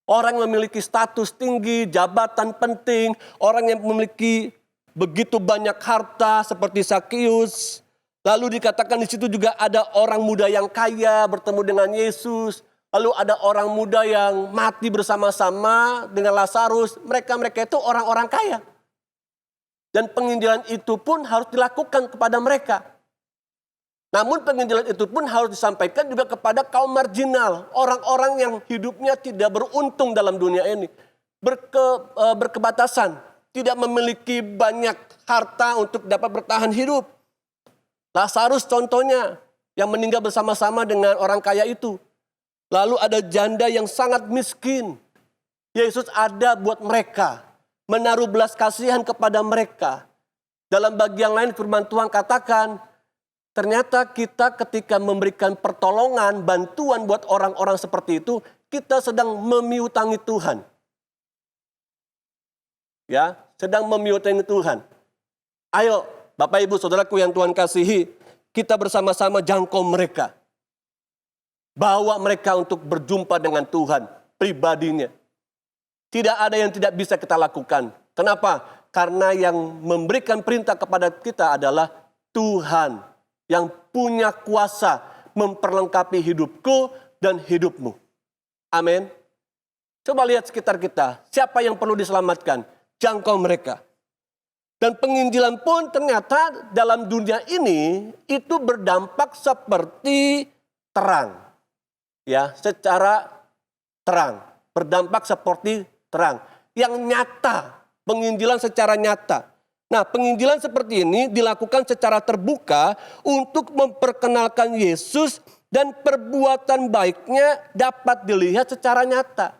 Orang yang memiliki status tinggi, jabatan penting, orang yang memiliki begitu banyak harta seperti Sakeus. Lalu dikatakan di situ juga ada orang muda yang kaya bertemu dengan Yesus. Lalu ada orang muda yang mati bersama-sama dengan Lazarus. Mereka itu orang-orang kaya. Dan penginjilan itu pun harus dilakukan kepada mereka. Namun penginjilan itu pun harus disampaikan juga kepada kaum marginal. Orang-orang yang hidupnya tidak beruntung dalam dunia ini. Berkebatasan. Tidak memiliki banyak harta untuk dapat bertahan hidup. Lazarus contohnya yang meninggal bersama-sama dengan orang kaya itu. Lalu ada janda yang sangat miskin. Yesus ada buat mereka. Menaruh belas kasihan kepada mereka. Dalam bagian lain firman Tuhan katakan, ternyata kita ketika memberikan pertolongan, bantuan buat orang-orang seperti itu, kita sedang memiutangi Tuhan. Ya, sedang memiutangi Tuhan. Ayo, Bapak Ibu Saudaraku yang Tuhan kasihi, kita bersama-sama jangkau mereka. Bawa mereka untuk berjumpa dengan Tuhan pribadinya. Tidak ada yang tidak bisa kita lakukan. Kenapa? Karena yang memberikan perintah kepada kita adalah Tuhan yang punya kuasa memperlengkapi hidupku dan hidupmu. Amin. Coba lihat sekitar kita. Siapa yang perlu diselamatkan? Jangkau mereka. Dan penginjilan pun ternyata dalam dunia ini itu berdampak seperti terang. Ya, secara terang. Berdampak seperti terang. Yang nyata. Penginjilan secara nyata. Nah, penginjilan seperti ini dilakukan secara terbuka untuk memperkenalkan Yesus dan perbuatan baiknya dapat dilihat secara nyata.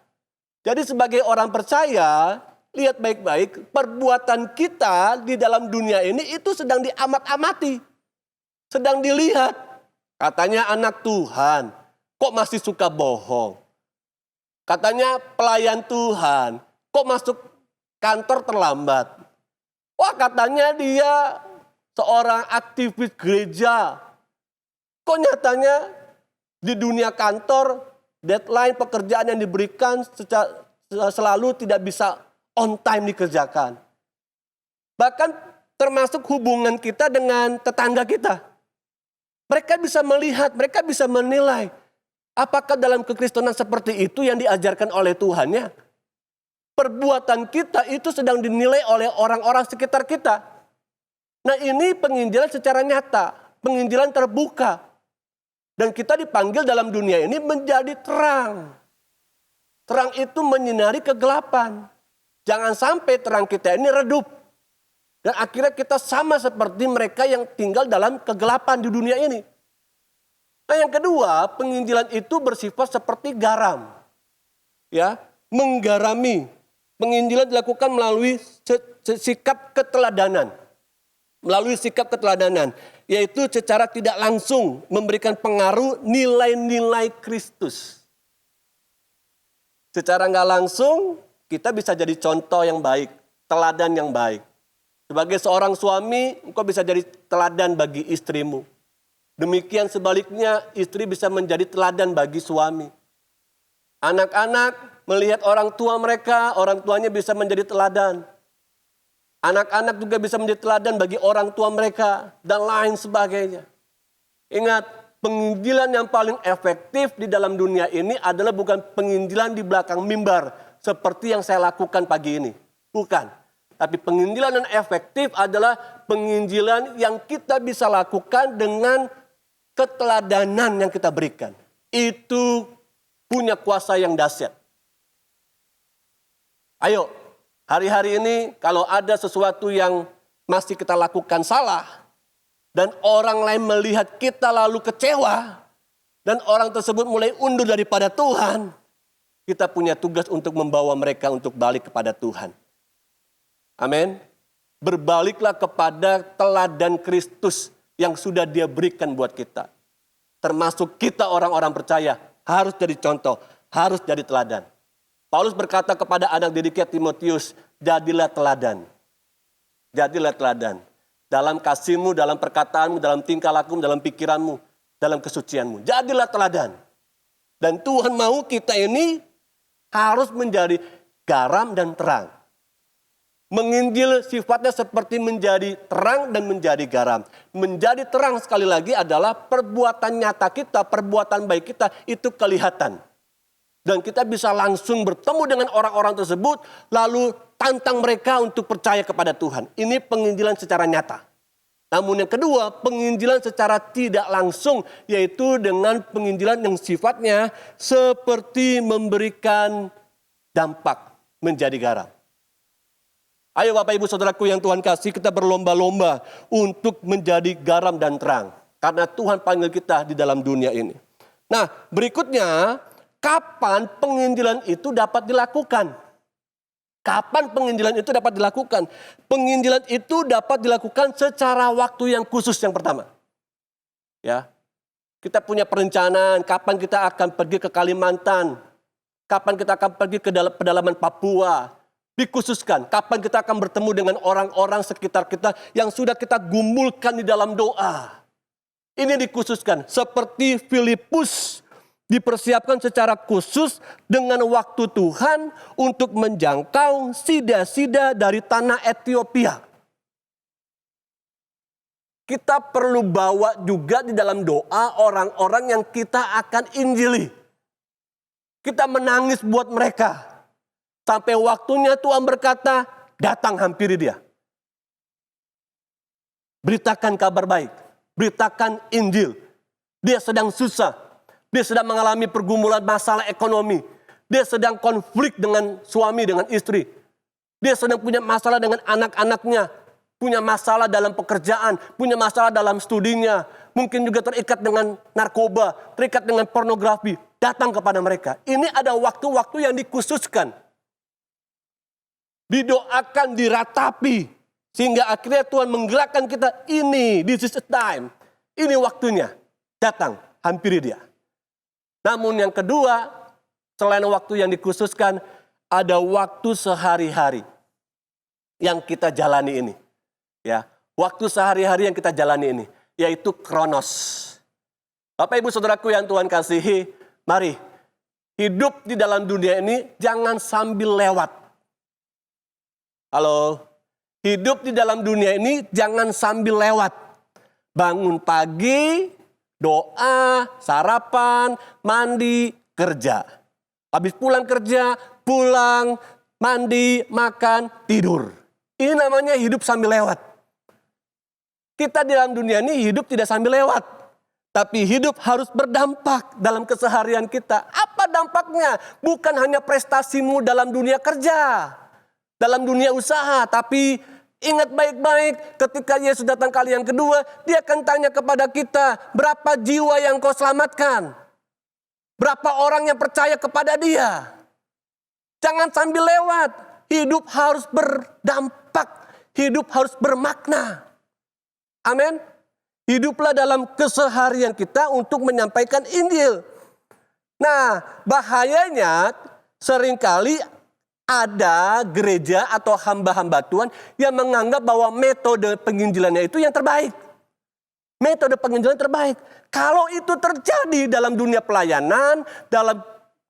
Jadi sebagai orang percaya, lihat baik-baik, perbuatan kita di dalam dunia ini itu sedang diamat-amati. Sedang dilihat. Katanya anak Tuhan, kok masih suka bohong? Katanya pelayan Tuhan, kok masuk kantor terlambat? Wah, katanya dia seorang aktivis gereja. Kok nyatanya di dunia kantor, deadline pekerjaan yang diberikan selalu tidak bisa on time dikerjakan. Bahkan termasuk hubungan kita dengan tetangga kita. Mereka bisa melihat, mereka bisa menilai. Apakah dalam kekristenan seperti itu yang diajarkan oleh Tuhannya? Perbuatan kita itu sedang dinilai oleh orang-orang sekitar kita. Nah, ini penginjilan secara nyata, penginjilan terbuka. Dan kita dipanggil dalam dunia ini menjadi terang. Terang itu menyinari kegelapan. Jangan sampai terang kita ini redup. Dan akhirnya kita sama seperti mereka yang tinggal dalam kegelapan di dunia ini. Nah, yang kedua, penginjilan itu bersifat seperti garam. Ya, menggarami. Penginjilan dilakukan melalui sikap keteladanan. Melalui sikap keteladanan, yaitu secara tidak langsung memberikan pengaruh nilai-nilai Kristus. Secara nggak langsung, kita bisa jadi contoh yang baik, teladan yang baik. Sebagai seorang suami, engkau bisa jadi teladan bagi istrimu. Demikian sebaliknya, istri bisa menjadi teladan bagi suami. Anak-anak melihat orang tua mereka, orang tuanya bisa menjadi teladan. Anak-anak juga bisa menjadi teladan bagi orang tua mereka, dan lain sebagainya. Ingat, penginjilan yang paling efektif di dalam dunia ini adalah bukan penginjilan di belakang mimbar, seperti yang saya lakukan pagi ini. Bukan. Tapi penginjilan yang efektif adalah penginjilan yang kita bisa lakukan dengan keteladanan yang kita berikan. Itu punya kuasa yang dahsyat. Ayo, hari-hari ini kalau ada sesuatu yang masih kita lakukan salah, dan orang lain melihat kita lalu kecewa, dan orang tersebut mulai undur daripada Tuhan, kita punya tugas untuk membawa mereka untuk balik kepada Tuhan. Amin. Berbaliklah kepada teladan Kristus yang sudah Dia berikan buat kita. Termasuk kita orang-orang percaya harus jadi contoh, harus jadi teladan. Paulus berkata kepada anak didiknya Timotius, jadilah teladan. Jadilah teladan. Dalam kasihmu, dalam perkataanmu, dalam tingkah lakumu, dalam pikiranmu, dalam kesucianmu. Jadilah teladan. Dan Tuhan mau kita ini harus menjadi garam dan terang. Menginjil sifatnya seperti menjadi terang dan menjadi garam. Menjadi terang sekali lagi adalah perbuatan nyata kita, perbuatan baik kita itu kelihatan. Dan kita bisa langsung bertemu dengan orang-orang tersebut, lalu tantang mereka untuk percaya kepada Tuhan. Ini penginjilan secara nyata. Namun yang kedua, penginjilan secara tidak langsung, yaitu dengan penginjilan yang sifatnya seperti memberikan dampak menjadi garam. Ayo Bapak Ibu Saudaraku yang Tuhan kasih, kita berlomba-lomba untuk menjadi garam dan terang. Karena Tuhan panggil kita di dalam dunia ini. Nah, berikutnya, kapan penginjilan itu dapat dilakukan? Kapan penginjilan itu dapat dilakukan? Penginjilan itu dapat dilakukan secara waktu yang khusus yang pertama. Ya, kita punya perencanaan kapan kita akan pergi ke Kalimantan, kapan kita akan pergi ke pedalaman Papua. Dikhususkan kapan kita akan bertemu dengan orang-orang sekitar kita yang sudah kita gumulkan di dalam doa. Ini dikhususkan seperti Filipus dipersiapkan secara khusus dengan waktu Tuhan untuk menjangkau sida-sida dari tanah Ethiopia. Kita perlu bawa juga di dalam doa orang-orang yang kita akan injili. Kita menangis buat mereka. Sampai waktunya Tuhan berkata, datang hampiri dia. Beritakan kabar baik. Beritakan Injil. Dia sedang susah. Dia sedang mengalami pergumulan masalah ekonomi. Dia sedang konflik dengan suami, dengan istri. Dia sedang punya masalah dengan anak-anaknya. Punya masalah dalam pekerjaan. Punya masalah dalam studinya. Mungkin juga terikat dengan narkoba. Terikat dengan pornografi. Datang kepada mereka. Ini ada waktu-waktu yang dikhususkan. Didoakan, diratapi. Sehingga akhirnya Tuhan menggerakkan kita. Ini, this is the time. Ini waktunya. Datang, hampiri dia. Namun yang kedua, selain waktu yang dikhususkan, ada waktu sehari-hari yang kita jalani ini. Ya, waktu sehari-hari yang kita jalani ini, yaitu kronos. Bapak Ibu Saudaraku yang Tuhan kasihi, mari hidup di dalam dunia ini jangan sambil lewat. Halo, hidup di dalam dunia ini jangan sambil lewat. Bangun pagi Doa, sarapan, mandi, kerja. Habis pulang kerja, pulang, mandi, makan, tidur. Ini namanya hidup sambil lewat. Kita di dalam dunia ini hidup tidak sambil lewat. Tapi hidup harus berdampak dalam keseharian kita. Apa dampaknya? Bukan hanya prestasimu dalam dunia kerja, dalam dunia usaha. Tapi ingat baik-baik, ketika Yesus datang kali yang kedua, dia akan tanya kepada kita, berapa jiwa yang kau selamatkan? Berapa orang yang percaya kepada dia? Jangan sambil lewat. Hidup harus berdampak. Hidup harus bermakna. Amin. Hiduplah dalam keseharian kita untuk menyampaikan Injil. Nah, bahayanya seringkali ada gereja atau hamba-hamba Tuhan yang menganggap bahwa metode penginjilannya itu yang terbaik. Metode penginjilan terbaik. Kalau itu terjadi dalam dunia pelayanan, dalam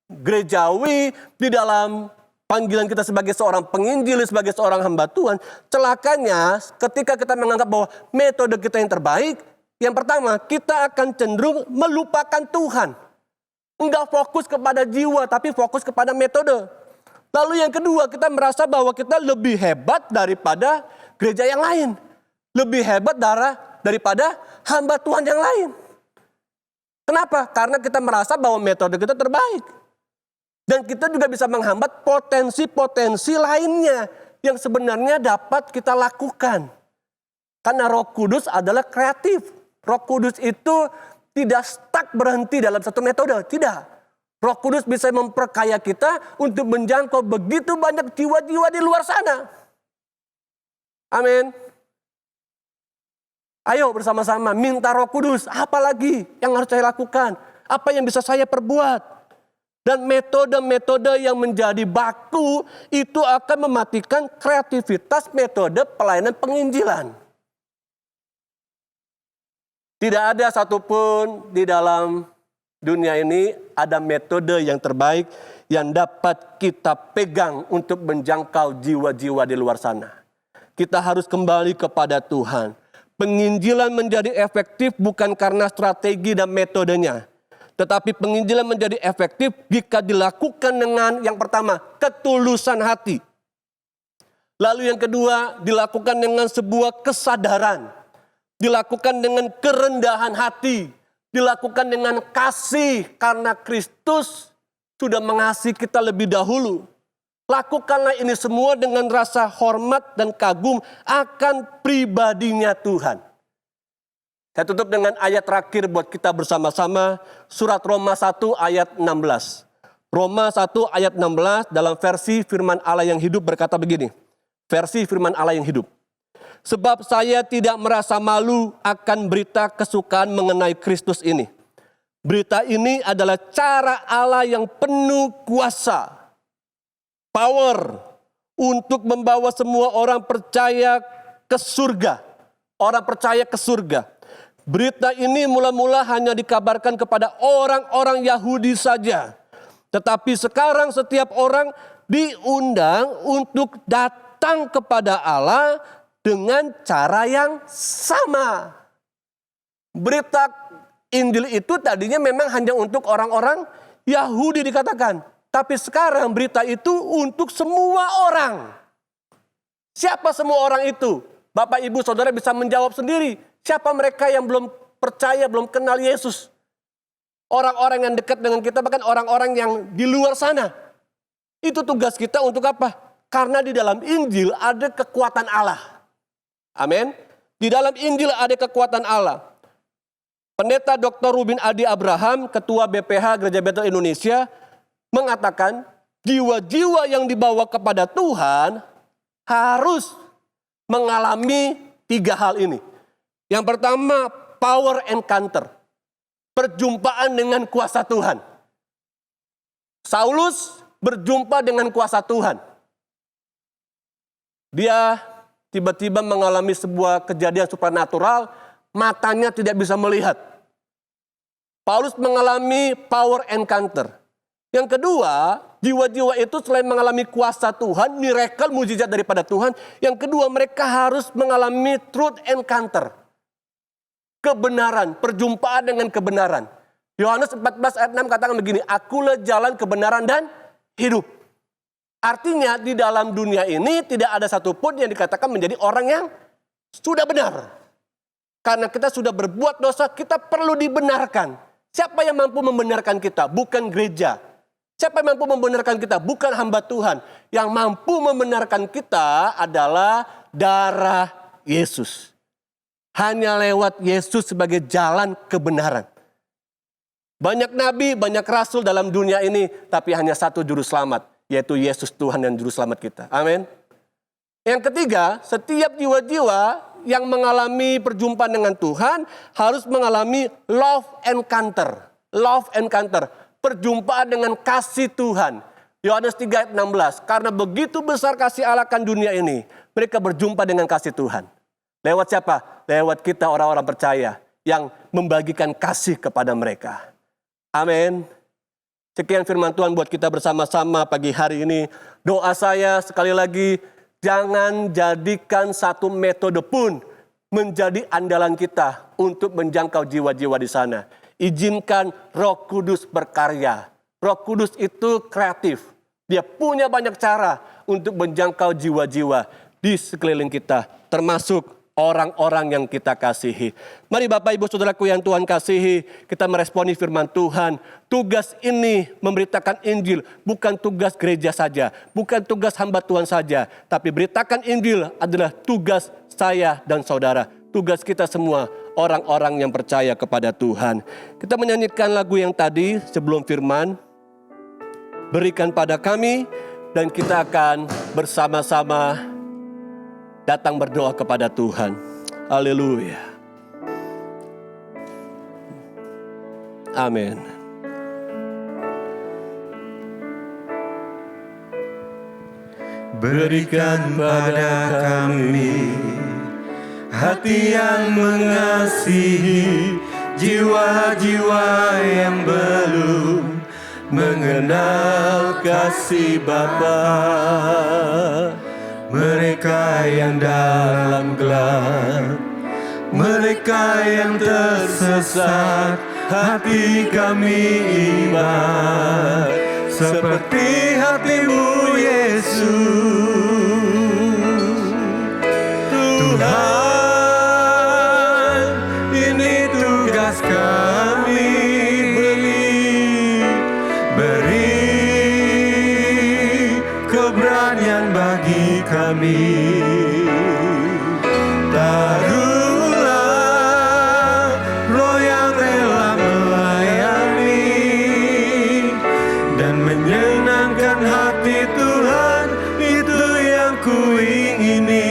gerejawi, di dalam panggilan kita sebagai seorang penginjil, sebagai seorang hamba Tuhan, celakanya ketika kita menganggap bahwa metode kita yang terbaik, yang pertama kita akan cenderung melupakan Tuhan. Enggak fokus kepada jiwa, tapi fokus kepada metode. Lalu yang kedua, kita merasa bahwa kita lebih hebat daripada gereja yang lain. Lebih hebat daripada hamba Tuhan yang lain. Kenapa? Karena kita merasa bahwa metode kita terbaik. Dan kita juga bisa menghambat potensi-potensi lainnya yang sebenarnya dapat kita lakukan. Karena Roh Kudus adalah kreatif. Roh Kudus itu tidak stuck berhenti dalam satu metode. Tidak. Roh Kudus bisa memperkaya kita untuk menjangkau begitu banyak jiwa-jiwa di luar sana. Amin. Ayo bersama-sama minta Roh Kudus. Apa lagi yang harus saya lakukan? Apa yang bisa saya perbuat? Dan metode-metode yang menjadi baku itu akan mematikan kreativitas metode pelayanan penginjilan. Tidak ada satupun di dalam dunia ini ada metode yang terbaik yang dapat kita pegang untuk menjangkau jiwa-jiwa di luar sana. Kita harus kembali kepada Tuhan. Penginjilan menjadi efektif bukan karena strategi dan metodenya. Tetapi penginjilan menjadi efektif jika dilakukan dengan yang pertama, ketulusan hati. Lalu yang kedua, dilakukan dengan sebuah kesadaran. Dilakukan dengan kerendahan hati. Dilakukan dengan kasih karena Kristus sudah mengasihi kita lebih dahulu. Lakukanlah ini semua dengan rasa hormat dan kagum akan pribadinya Tuhan. Saya tutup dengan ayat terakhir buat kita bersama-sama. Surat Roma 1 ayat 16. Roma 1 ayat 16 dalam versi firman Allah yang hidup berkata begini. Versi firman Allah yang hidup. Sebab saya tidak merasa malu akan berita kesukaan mengenai Kristus ini. Berita ini adalah cara Allah yang penuh kuasa. Power untuk membawa semua orang percaya ke surga. Orang percaya ke surga. Berita ini mula-mula hanya dikabarkan kepada orang-orang Yahudi saja. Tetapi sekarang setiap orang diundang untuk datang kepada Allah dengan cara yang sama. Berita Injil itu tadinya memang hanya untuk orang-orang Yahudi dikatakan. Tapi sekarang berita itu untuk semua orang. Siapa semua orang itu? Bapak, Ibu, Saudara bisa menjawab sendiri. Siapa mereka yang belum percaya, belum kenal Yesus? Orang-orang yang dekat dengan kita, bahkan orang-orang yang di luar sana. Itu tugas kita untuk apa? Karena di dalam Injil ada kekuatan Allah. Amin. Di dalam Injil ada kekuatan Allah. Pendeta Dr. Rubin Adi Abraham, Ketua BPH Gereja Betel Indonesia, mengatakan jiwa-jiwa yang dibawa kepada Tuhan harus mengalami 3 hal ini. Yang pertama, power encounter. Perjumpaan dengan kuasa Tuhan. Saulus berjumpa dengan kuasa Tuhan. Dia tiba-tiba mengalami sebuah kejadian supranatural, matanya tidak bisa melihat. Paulus mengalami power encounter. Yang kedua, jiwa-jiwa itu selain mengalami kuasa Tuhan, miracle, mujizat daripada Tuhan. Yang kedua, mereka harus mengalami truth encounter. kebenaran, perjumpaan dengan kebenaran. Yohanes 14 ayat 6 katakan begini, akulah jalan kebenaran dan hidup. Artinya di dalam dunia ini tidak ada satupun yang dikatakan menjadi orang yang sudah benar. Karena kita sudah berbuat dosa, kita perlu dibenarkan. Siapa yang mampu membenarkan kita? Bukan gereja. Siapa yang mampu membenarkan kita? Bukan hamba Tuhan. Yang mampu membenarkan kita adalah darah Yesus. Hanya lewat Yesus sebagai jalan kebenaran. Banyak nabi, banyak rasul dalam dunia ini, tapi hanya satu juru selamat, yaitu Yesus Tuhan dan juru selamat kita. Amin. Yang ketiga, setiap jiwa-jiwa yang mengalami perjumpaan dengan Tuhan harus mengalami love encounter. Love encounter, perjumpaan dengan kasih Tuhan. Yohanes 3 ayat 16, karena begitu besar kasih Allah akan dunia ini, mereka berjumpa dengan kasih Tuhan. Lewat siapa? Lewat kita orang-orang percaya yang membagikan kasih kepada mereka. Amin. Sekian firman Tuhan buat kita bersama-sama pagi hari ini. Doa saya sekali lagi, jangan jadikan satu metode pun menjadi andalan kita untuk menjangkau jiwa-jiwa di sana. Izinkan Roh Kudus berkarya. Roh Kudus itu kreatif. Dia punya banyak cara untuk menjangkau jiwa-jiwa di sekeliling kita, termasuk orang-orang yang kita kasihi. Mari Bapak Ibu Saudaraku yang Tuhan kasihi, kita meresponi firman Tuhan. Tugas ini memberitakan Injil bukan tugas gereja saja, bukan tugas hamba Tuhan saja, tapi beritakan Injil adalah tugas saya dan saudara. Tugas kita semua, orang-orang yang percaya kepada Tuhan. Kita menyanyikan lagu yang tadi sebelum firman, berikan pada kami, dan kita akan bersama-sama datang berdoa kepada Tuhan. Haleluya. Amin. Berikan pada kami hati yang mengasihi jiwa-jiwa yang belum mengenal kasih Bapa. Mereka yang dalam gelap, mereka yang tersesat, hati kami iba seperti hatimu Yesus. Tuhan, ini tugas kami, beri keberanian bagi kami. Taruhlah Roh yang rela melayani dan menyenangkan hati Tuhan, itu yang kuingini.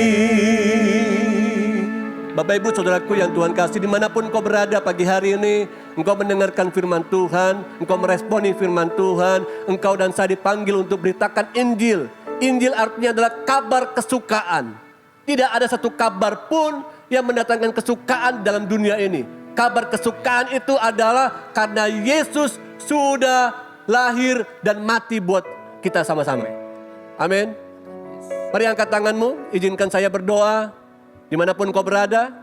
Bapak Ibu Saudaraku yang Tuhan kasih, dimanapun kau berada pagi hari ini, engkau mendengarkan firman Tuhan, engkau meresponi firman Tuhan, engkau dan saya dipanggil untuk beritakan Injil. Injil artinya adalah kabar kesukaan. Tidak ada satu kabar pun yang mendatangkan kesukaan dalam dunia ini. Kabar kesukaan itu adalah karena Yesus sudah lahir dan mati buat kita sama-sama. Amin. Mari angkat tanganmu, izinkan saya berdoa. Dimanapun kau berada,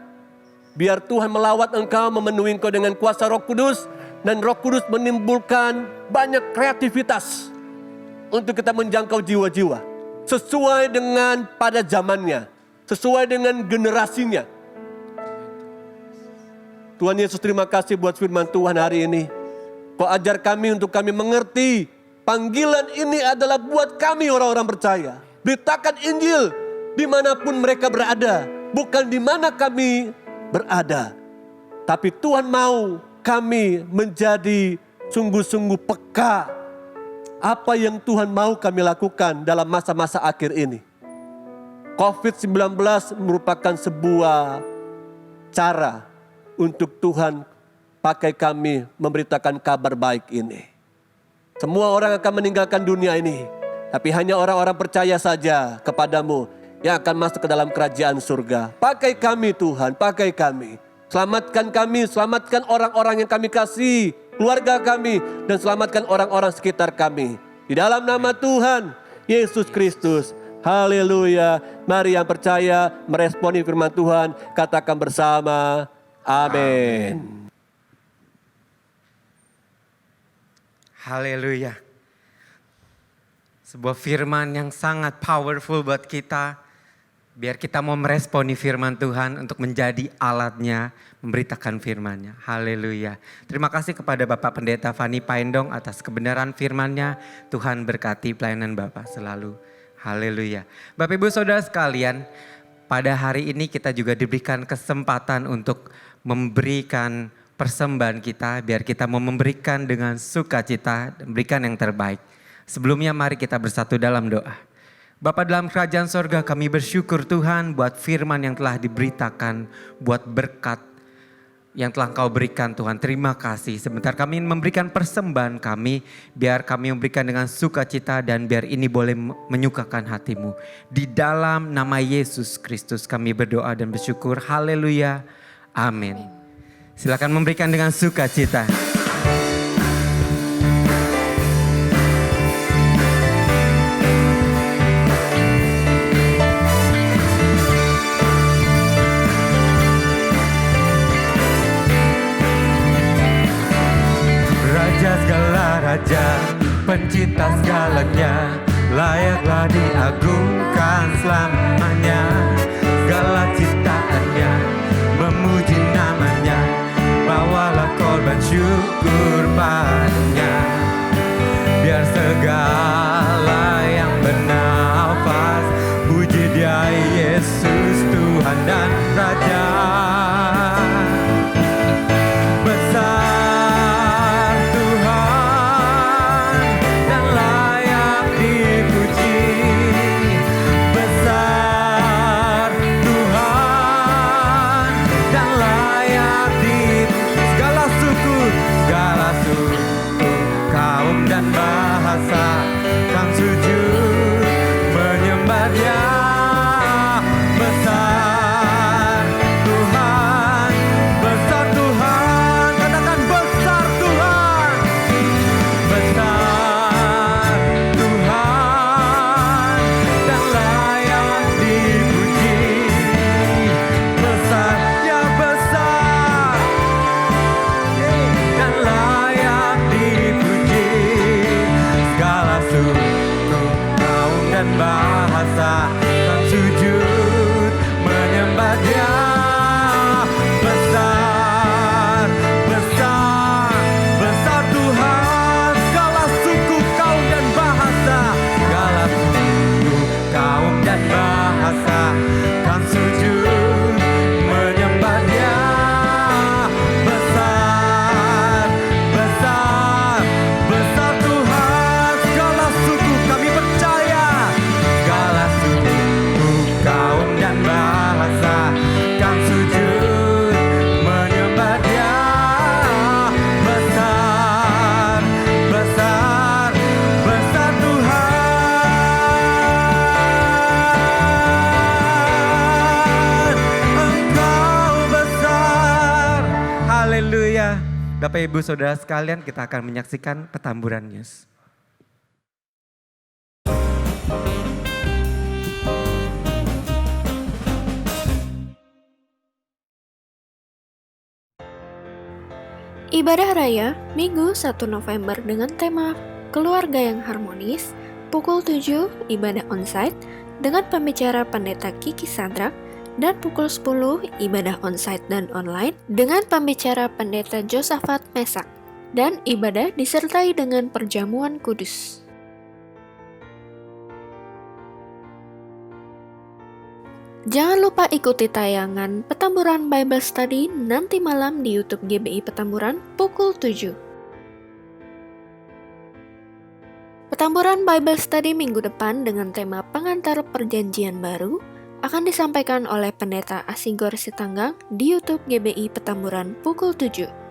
biar Tuhan melawat engkau, memenuhi engkau dengan kuasa Roh Kudus. Dan Roh Kudus menimbulkan banyak kreativitas untuk kita menjangkau jiwa-jiwa. Sesuai dengan pada zamannya, sesuai dengan generasinya. Tuhan Yesus, terima kasih buat firman Tuhan hari ini. Kau ajar kami untuk kami mengerti, panggilan ini adalah buat kami orang-orang percaya. Beritakan Injil dimanapun mereka berada, bukan di mana kami berada. Tapi Tuhan mau kami menjadi sungguh-sungguh peka apa yang Tuhan mau kami lakukan dalam masa-masa akhir ini. COVID-19 merupakan sebuah cara untuk Tuhan pakai kami memberitakan kabar baik ini. Semua orang akan meninggalkan dunia ini, tapi hanya orang-orang percaya saja kepadamu yang akan masuk ke dalam kerajaan surga. Pakai kami Tuhan, pakai kami. Selamatkan kami, selamatkan orang-orang yang kami kasih, keluarga kami, dan selamatkan orang-orang sekitar kami. Di dalam nama Tuhan Yesus Kristus. Haleluya. Mari yang percaya meresponi firman Tuhan, katakan bersama, Amin. Haleluya. Sebuah firman yang sangat powerful buat kita. Biar kita mau meresponi firman Tuhan untuk menjadi alatnya, memberitakan firman-Nya. Haleluya. Terima kasih kepada Bapak Pendeta Fani Paendong atas kebenaran firman-Nya. Tuhan berkati pelayanan Bapak selalu. Haleluya. Bapak Ibu Saudara sekalian, pada hari ini kita juga diberikan kesempatan untuk memberikan persembahan kita, biar kita mau memberikan dengan sukacita, memberikan yang terbaik. Sebelumnya mari kita bersatu dalam doa. Bapa dalam kerajaan sorga, kami bersyukur Tuhan buat firman yang telah diberitakan, buat berkat yang telah Engkau berikan Tuhan. Terima kasih. Sebentar kami memberikan persembahan kami, biar kami memberikan dengan sukacita dan biar ini boleh menyukakan hatimu. Di dalam nama Yesus Kristus kami berdoa dan bersyukur. Haleluya. Amin. Silakan memberikan dengan sukacita. Raja segala raja, pencipta segalanya, layaklah diagungkan selamanya. Segala ciptaannya memuji namanya, bawalah korban syukur padanya. Biar segala yang bernafas puji Dia Yesus Tuhan dan Raja. Besar Tuhan dan layak dipuji. Besar Tuhan dan layak dipuji. Segala suku, kaum dan bahasa kan sujud menyembah Dia. Besar Tuhan, katakan besar Tuhan. Besar Tuhan dan layak dipuji. Besar, ya besar dan layak dipuji. Segala suku, kaum dan bahasa kan sujud menyembah Dia. Besar, besar, besar Tuhan. Segala suku, kaum dan bahasa, segala suku, kaum dan bahasa kan sujud menyembah Dia. Besar, besar, besar Tuhan. Segala suku kami percaya, segala suku, kaum dan bahasa kan sujud menyembah Dia. Besar, besar, besar Tuhan. Engkau besar. Haleluya. Bapak Ibu Saudara sekalian, kita akan menyaksikan Petamburan News. Ibadah Raya Minggu 1 November dengan tema Keluarga yang Harmonis. Pukul 7 ibadah onsite dengan pembicara Pendeta Kiki Sandra, dan pukul 10 ibadah onsite dan online dengan pembicara Pendeta Josafat Mesak, dan ibadah disertai dengan perjamuan kudus. Jangan lupa ikuti tayangan Petamburan Bible Study nanti malam di YouTube GBI Petamburan pukul 7. Petamburan Bible Study minggu depan dengan tema Pengantar Perjanjian Baru akan disampaikan oleh Pendeta Asigor Sitanggang di YouTube GBI Petamburan pukul 7.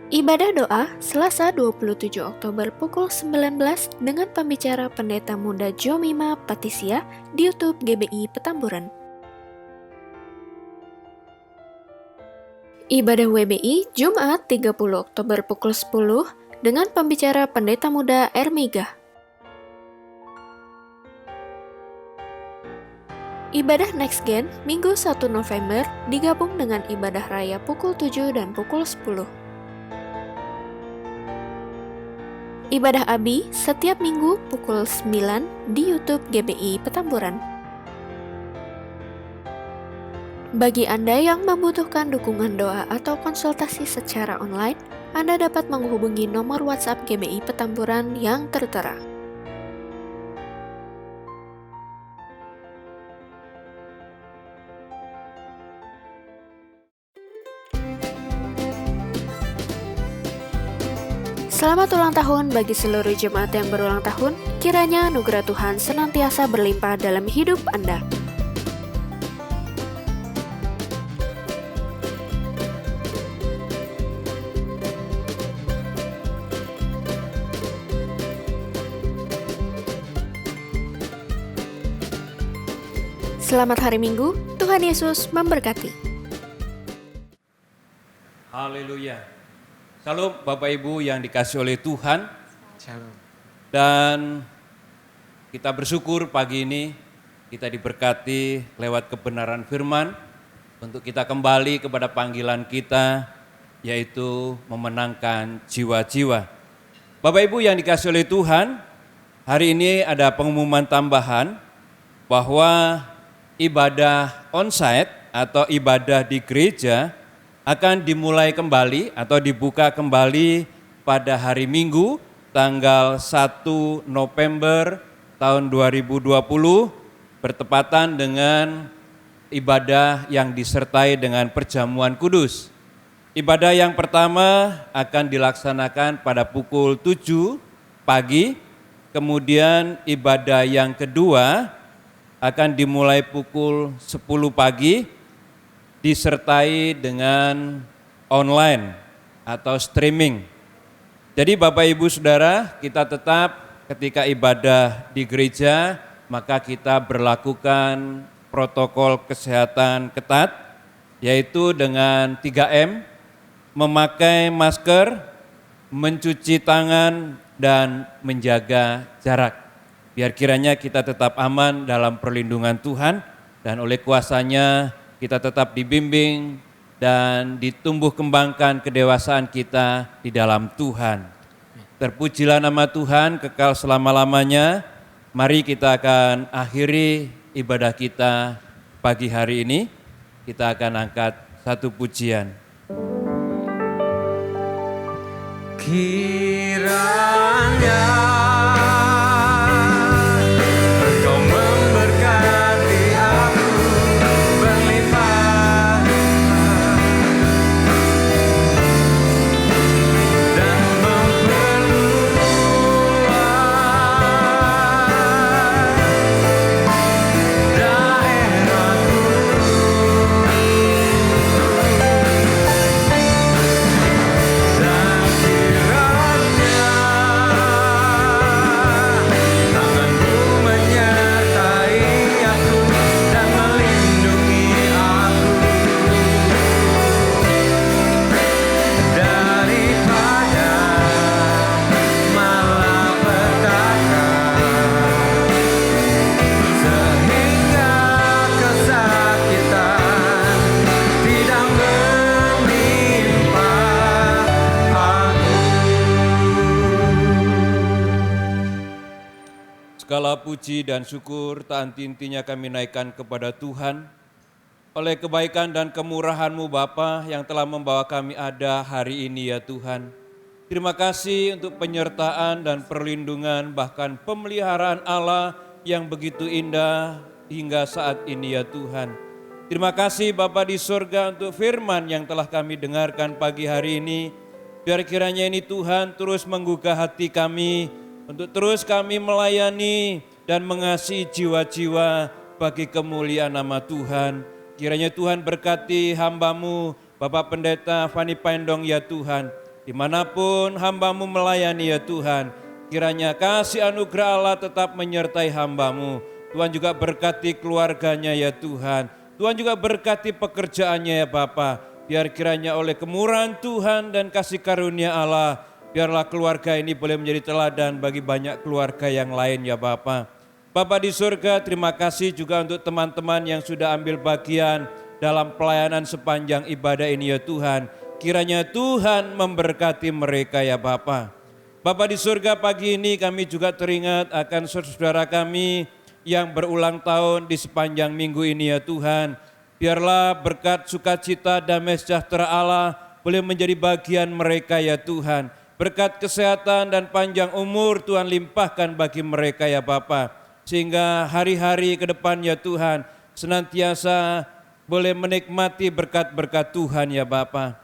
Ibadah doa Selasa 27 Oktober pukul 19 dengan pembicara Pendeta Muda Jomima Patisia di YouTube GBI Petamburan. Ibadah WBI Jumat 30 Oktober pukul 10 dengan pembicara Pendeta Muda Ermiga. Ibadah Next Gen Minggu 1 November digabung dengan ibadah raya pukul 7 dan pukul 10. Ibadah Abi setiap minggu pukul 9 di YouTube GBI Petamburan. Bagi Anda yang membutuhkan dukungan doa atau konsultasi secara online, Anda dapat menghubungi nomor WhatsApp GBI Petamburan yang tertera. Selamat ulang tahun bagi seluruh jemaat yang berulang tahun. Kiranya anugerah Tuhan senantiasa berlimpah dalam hidup Anda. Selamat hari Minggu, Tuhan Yesus memberkati. Haleluya. Salam Bapak Ibu yang dikasihi oleh Tuhan. Shalom. Dan kita bersyukur pagi ini kita diberkati lewat kebenaran firman untuk kita kembali kepada panggilan kita, yaitu memenangkan jiwa-jiwa. Bapak Ibu yang dikasihi oleh Tuhan, hari ini ada pengumuman tambahan bahwa ibadah onsite atau ibadah di gereja akan dimulai kembali atau dibuka kembali pada hari Minggu tanggal 1 November tahun 2020 bertepatan dengan ibadah yang disertai dengan perjamuan kudus. Ibadah yang pertama akan dilaksanakan pada pukul 7 pagi, kemudian ibadah yang kedua akan dimulai pukul 10 pagi disertai dengan online atau streaming. Jadi Bapak Ibu Saudara, kita tetap ketika ibadah di gereja maka kita berlakukan protokol kesehatan ketat, yaitu dengan 3M, memakai masker, mencuci tangan, dan menjaga jarak. Biar kiranya kita tetap aman dalam perlindungan Tuhan dan oleh kuasa-Nya kita tetap dibimbing dan ditumbuh kembangkan kedewasaan kita di dalam Tuhan. Terpujilah nama Tuhan kekal selama-lamanya. Mari kita akan akhiri ibadah kita pagi hari ini. Kita akan angkat satu pujian. Kiranya Segala puji dan syukur tak henti-hentinya kami naikkan kepada Tuhan. Oleh kebaikan dan kemurahan-Mu Bapa yang telah membawa kami ada hari ini ya Tuhan. Terima kasih untuk penyertaan dan perlindungan bahkan pemeliharaan Allah yang begitu indah hingga saat ini ya Tuhan. Terima kasih Bapa di surga untuk firman yang telah kami dengarkan pagi hari ini. Biar kiranya ini Tuhan terus menggugah hati kami untuk terus kami melayani dan mengasihi jiwa-jiwa bagi kemuliaan nama Tuhan. Kiranya Tuhan berkati hamba-Mu, Bapak Pendeta Fani Paendong ya Tuhan. Dimanapun hamba-Mu melayani ya Tuhan, kiranya kasih anugerah Allah tetap menyertai hamba-Mu. Tuhan juga berkati keluarganya ya Tuhan. Tuhan juga berkati pekerjaannya ya Bapa. Biar kiranya oleh kemurahan Tuhan dan kasih karunia Allah, biarlah keluarga ini boleh menjadi teladan bagi banyak keluarga yang lain ya Bapa. Bapa di surga, terima kasih juga untuk teman-teman yang sudah ambil bagian dalam pelayanan sepanjang ibadah ini ya Tuhan. Kiranya Tuhan memberkati mereka ya Bapa. Bapa di surga, pagi ini kami juga teringat akan saudara kami yang berulang tahun di sepanjang minggu ini ya Tuhan. Biarlah berkat sukacita damai sejahtera Allah boleh menjadi bagian mereka ya Tuhan. Berkat kesehatan dan panjang umur Tuhan limpahkan bagi mereka ya Bapa. Sehingga hari-hari ke depan ya Tuhan senantiasa boleh menikmati berkat-berkat Tuhan ya Bapa.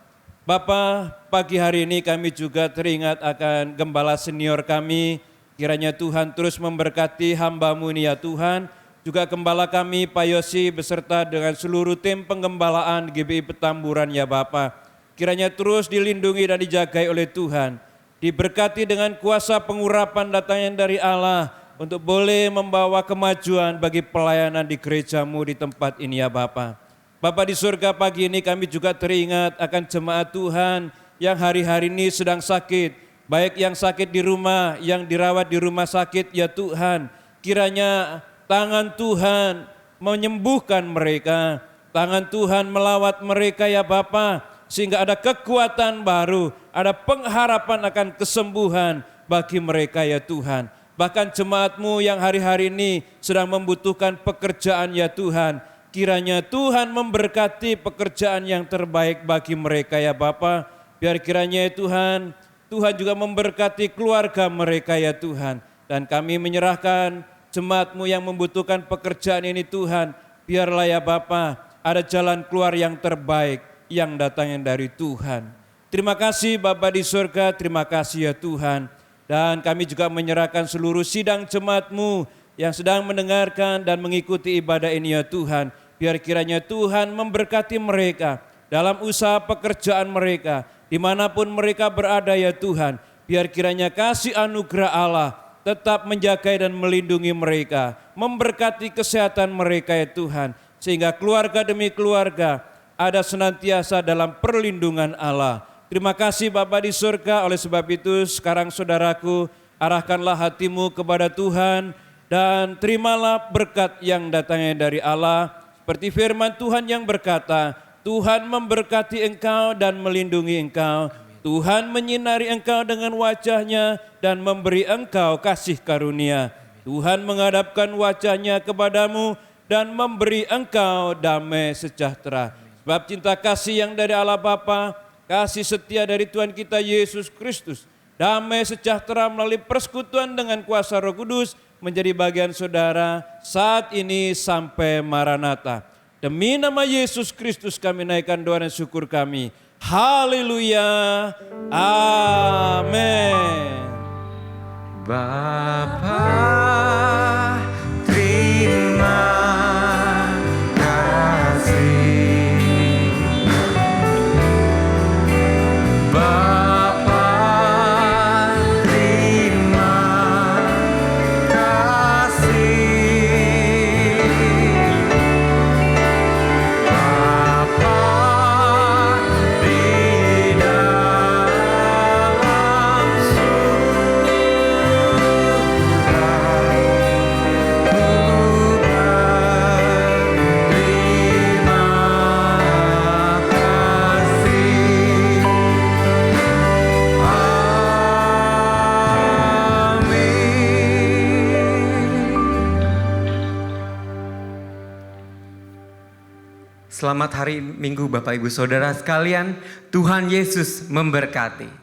Bapa, pagi hari ini kami juga teringat akan gembala senior kami. Kiranya Tuhan terus memberkati hamba-Mu ini ya Tuhan. Juga gembala kami Pak Yosi beserta dengan seluruh tim penggembalaan GBI Petamburan ya Bapa. Kiranya terus dilindungi dan dijagai oleh Tuhan. Diberkati dengan kuasa pengurapan datangnya dari Allah untuk boleh membawa kemajuan bagi pelayanan di gereja-Mu di tempat ini ya Bapa. Bapa di surga, pagi ini kami juga teringat akan jemaat Tuhan yang hari-hari ini sedang sakit. Baik yang sakit di rumah, yang dirawat di rumah sakit ya Tuhan. Kiranya tangan Tuhan menyembuhkan mereka. Tangan Tuhan melawat mereka ya Bapa. Sehingga ada kekuatan baru, ada pengharapan akan kesembuhan bagi mereka ya Tuhan. Bahkan jemaat-Mu yang hari-hari ini sedang membutuhkan pekerjaan ya Tuhan. Kiranya Tuhan memberkati pekerjaan yang terbaik bagi mereka ya Bapa. Biar kiranya ya Tuhan, Tuhan juga memberkati keluarga mereka ya Tuhan. Dan kami menyerahkan jemaat-Mu yang membutuhkan pekerjaan ini Tuhan. Biarlah ya Bapa, ada jalan keluar yang terbaik yang datangnya dari Tuhan. Terima kasih Bapa di surga, terima kasih ya Tuhan. Dan kami juga menyerahkan seluruh sidang jemaat-Mu yang sedang mendengarkan dan mengikuti ibadah ini ya Tuhan. Biar kiranya Tuhan memberkati mereka dalam usaha pekerjaan mereka, dimanapun mereka berada ya Tuhan. Biar kiranya kasih anugerah Allah tetap menjaga dan melindungi mereka, memberkati kesehatan mereka ya Tuhan. Sehingga keluarga demi keluarga ada senantiasa dalam perlindungan Allah. Terima kasih Bapa di surga, oleh sebab itu sekarang saudaraku, arahkanlah hatimu kepada Tuhan dan terimalah berkat yang datangnya dari Allah. Seperti firman Tuhan yang berkata, Tuhan memberkati engkau dan melindungi engkau. Tuhan menyinari engkau dengan wajahnya dan memberi engkau kasih karunia. Tuhan menghadapkan wajahnya kepadamu dan memberi engkau damai sejahtera. Sebab cinta kasih yang dari Allah Bapa, kasih setia dari Tuhan kita Yesus Kristus, damai sejahtera melalui persekutuan dengan kuasa Roh Kudus menjadi bagian saudara saat ini sampai Maranatha. Demi nama Yesus Kristus kami naikkan doa dan syukur kami. Haleluya. Amin. Bapa, terima kasih. Bapa, terima kasih. Bapa di dalam Selamat hari Minggu Bapak Ibu Saudara sekalian, Tuhan Yesus memberkati.